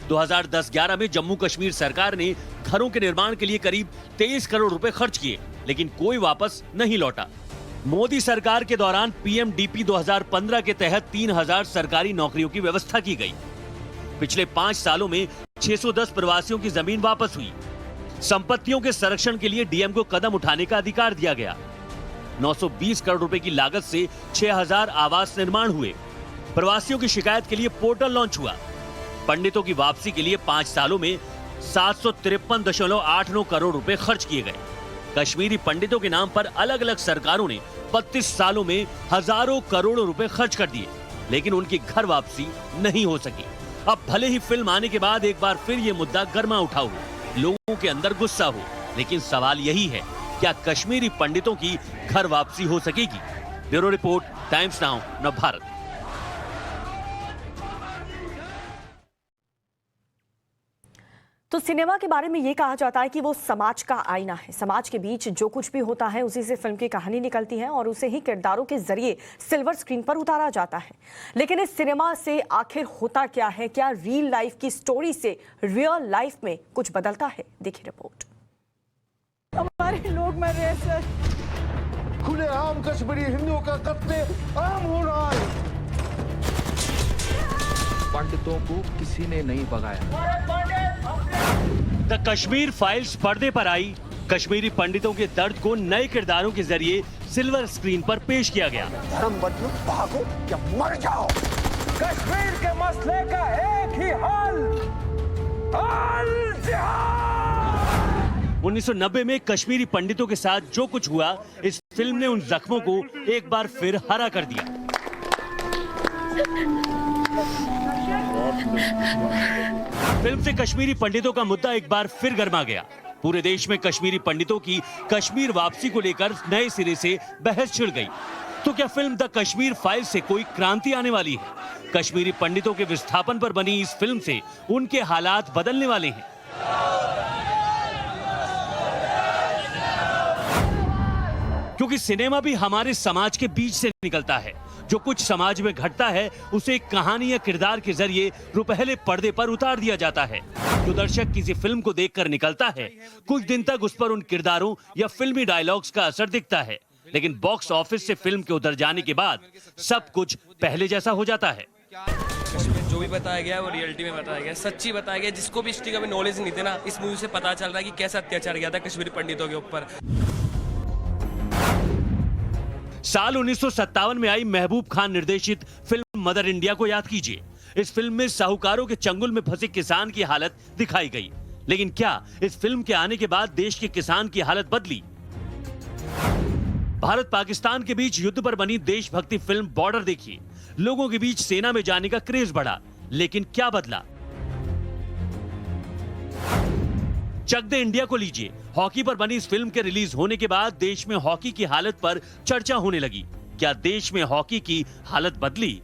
2010-11 में जम्मू कश्मीर सरकार ने घरों के निर्माण के लिए करीब 23 करोड़ रुपए खर्च किए, लेकिन कोई वापस नहीं लौटा। मोदी सरकार के दौरान पीएमडीपी 2015 के तहत 3,000 सरकारी नौकरियों की व्यवस्था की गई। पिछले 5 सालों में 610 प्रवासियों की जमीन वापस हुई। संपत्तियों के संरक्षण के लिए डीएम को कदम उठाने का अधिकार दिया गया। 920 करोड़ रुपए की लागत से 6,000 आवास निर्माण हुए। प्रवासियों की शिकायत के लिए पोर्टल लॉन्च हुआ। पंडितों की वापसी के लिए 5 सालों में 753.89 करोड़ रुपए खर्च किए गए। कश्मीरी पंडितों के नाम पर अलग अलग सरकारों ने 32 सालों में हजारों करोड़ों रुपए खर्च कर दिए, लेकिन उनकी घर वापसी नहीं हो सकी। अब भले ही फिल्म आने के बाद एक बार फिर ये मुद्दा गर्मा उठा हो, लोगों के अंदर गुस्सा हो, लेकिन सवाल यही है, क्या कश्मीरी पंडितों की घर वापसी हो सकेगी? Bureau report, times now, Navbharat. तो सिनेमा के बारे में ये कहा जाता है कि वो समाज का आईना है। समाज के बीच जो कुछ भी होता है उसी से फिल्म की कहानी निकलती है और उसे ही किरदारों के जरिए सिल्वर स्क्रीन पर उतारा जाता है। लेकिन इस सिनेमा से आखिर होता क्या है? क्या रियल लाइफ की स्टोरी से रियल लाइफ में कुछ बदलता है? देखिए रिपोर्ट। हमारे लोग मर रहे हैं सर। खुलेआम कश्मीरी हिंदुओं का कत्ले आम हो रहा है। पंडितों को किसी ने नहीं भगाया। द कश्मीर फाइल्स पर्दे पर आई। कश्मीरी पंडितों के दर्द को नए किरदारों के जरिए सिल्वर स्क्रीन पर पेश किया गया। धर्म बदलो, भागो या मर जाओ। कश्मीर के मसले का एक ही हल, जिहाद। 1990 में कश्मीरी पंडितों के साथ जो कुछ हुआ, इस फिल्म ने उन जख्मों को एक बार फिर हरा कर दिया। फिल्म से कश्मीरी पंडितों का मुद्दा एक बार फिर गर्मा गया। पूरे देश में कश्मीरी पंडितों की कश्मीर वापसी को लेकर नए सिरे से बहस छिड़ गई। तो क्या फिल्म द कश्मीर फाइल से कोई क्रांति आने वाली है? कश्मीरी पंडितों के विस्थापन पर बनी इस फिल्म से उनके हालात बदलने वाले हैं। क्योंकि सिनेमा भी हमारे समाज के बीच से निकलता है। जो कुछ समाज में घटता है उसे एक कहानी या किरदार के जरिए रुपहले पर्दे पर उतार दिया जाता है। जो दर्शक किसी फिल्म को देखकर निकलता है, कुछ दिन तक उस पर उन किरदारों या फिल्मी डायलॉग्स का असर दिखता है, लेकिन बॉक्स ऑफिस से फिल्म के उधर जाने के बाद सब कुछ पहले जैसा हो जाता है। कश्मीर जो भी बताया गया है वो रियलिटी में बताया गया, सच्ची बताया गया। जिसको भी हिस्ट्री का भी नॉलेज नहीं थे ना, इस मूवी से पता चल रहा है कि कैसा अत्याचार किया था कश्मीरी पंडितों के ऊपर। साल 1957 में आई महबूब खान निर्देशित फिल्म मदर इंडिया को याद कीजिए। इस फिल्म में साहूकारों के चंगुल में फंसे किसान की हालत दिखाई गई। लेकिन क्या इस फिल्म के आने के बाद देश के किसान की हालत बदली? भारत पाकिस्तान के बीच युद्ध पर बनी देशभक्ति फिल्म बॉर्डर देखिए। लोगों के बीच सेना में जाने का क्रेज बढ़ा, लेकिन क्या बदला? चक दे इंडिया को लीजिए। हॉकी पर बनी इस फिल्म के रिलीज होने के बाद देश में हॉकी की हालत पर चर्चा होने लगी। क्या देश में हॉकी की हालत बदली?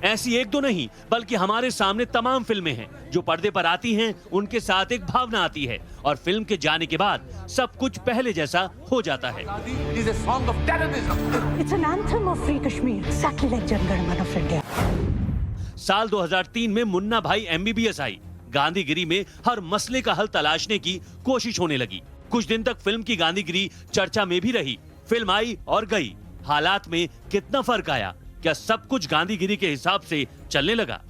ऐसी एक दो नहीं, बल्कि हमारे सामने तमाम फिल्में हैं जो पर्दे पर आती हैं, उनके साथ एक भावना आती है और फिल्म के जाने के बाद सब कुछ पहले जैसा हो जाता है। साल 2003 में मुन्ना भाई MBBS आई। गांधीगिरी में हर मसले का हल तलाशने की कोशिश होने लगी। कुछ दिन तक फिल्म की गांधीगिरी चर्चा में भी रही। फिल्म आई और गई। हालात में कितना फर्क आया? क्या सब कुछ गांधीगिरी के हिसाब से चलने लगा?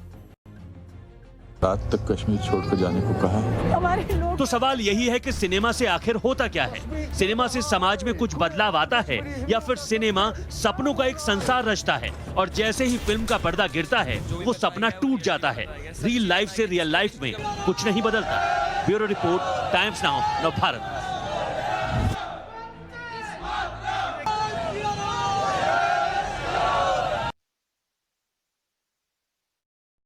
रात तक कश्मीर छोड़कर जाने को कहा है। हमारे लोग तो सवाल यही है कि सिनेमा से आखिर होता क्या है? सिनेमा से समाज में कुछ बदलाव आता है या फिर सिनेमा सपनों का एक संसार रचता है और जैसे ही फिल्म का पर्दा गिरता है वो सपना टूट जाता है। रियल लाइफ से रियल लाइफ में कुछ नहीं बदलता। ब्यूरो रिपोर्ट, टाइम्स नाउ, नव भारत।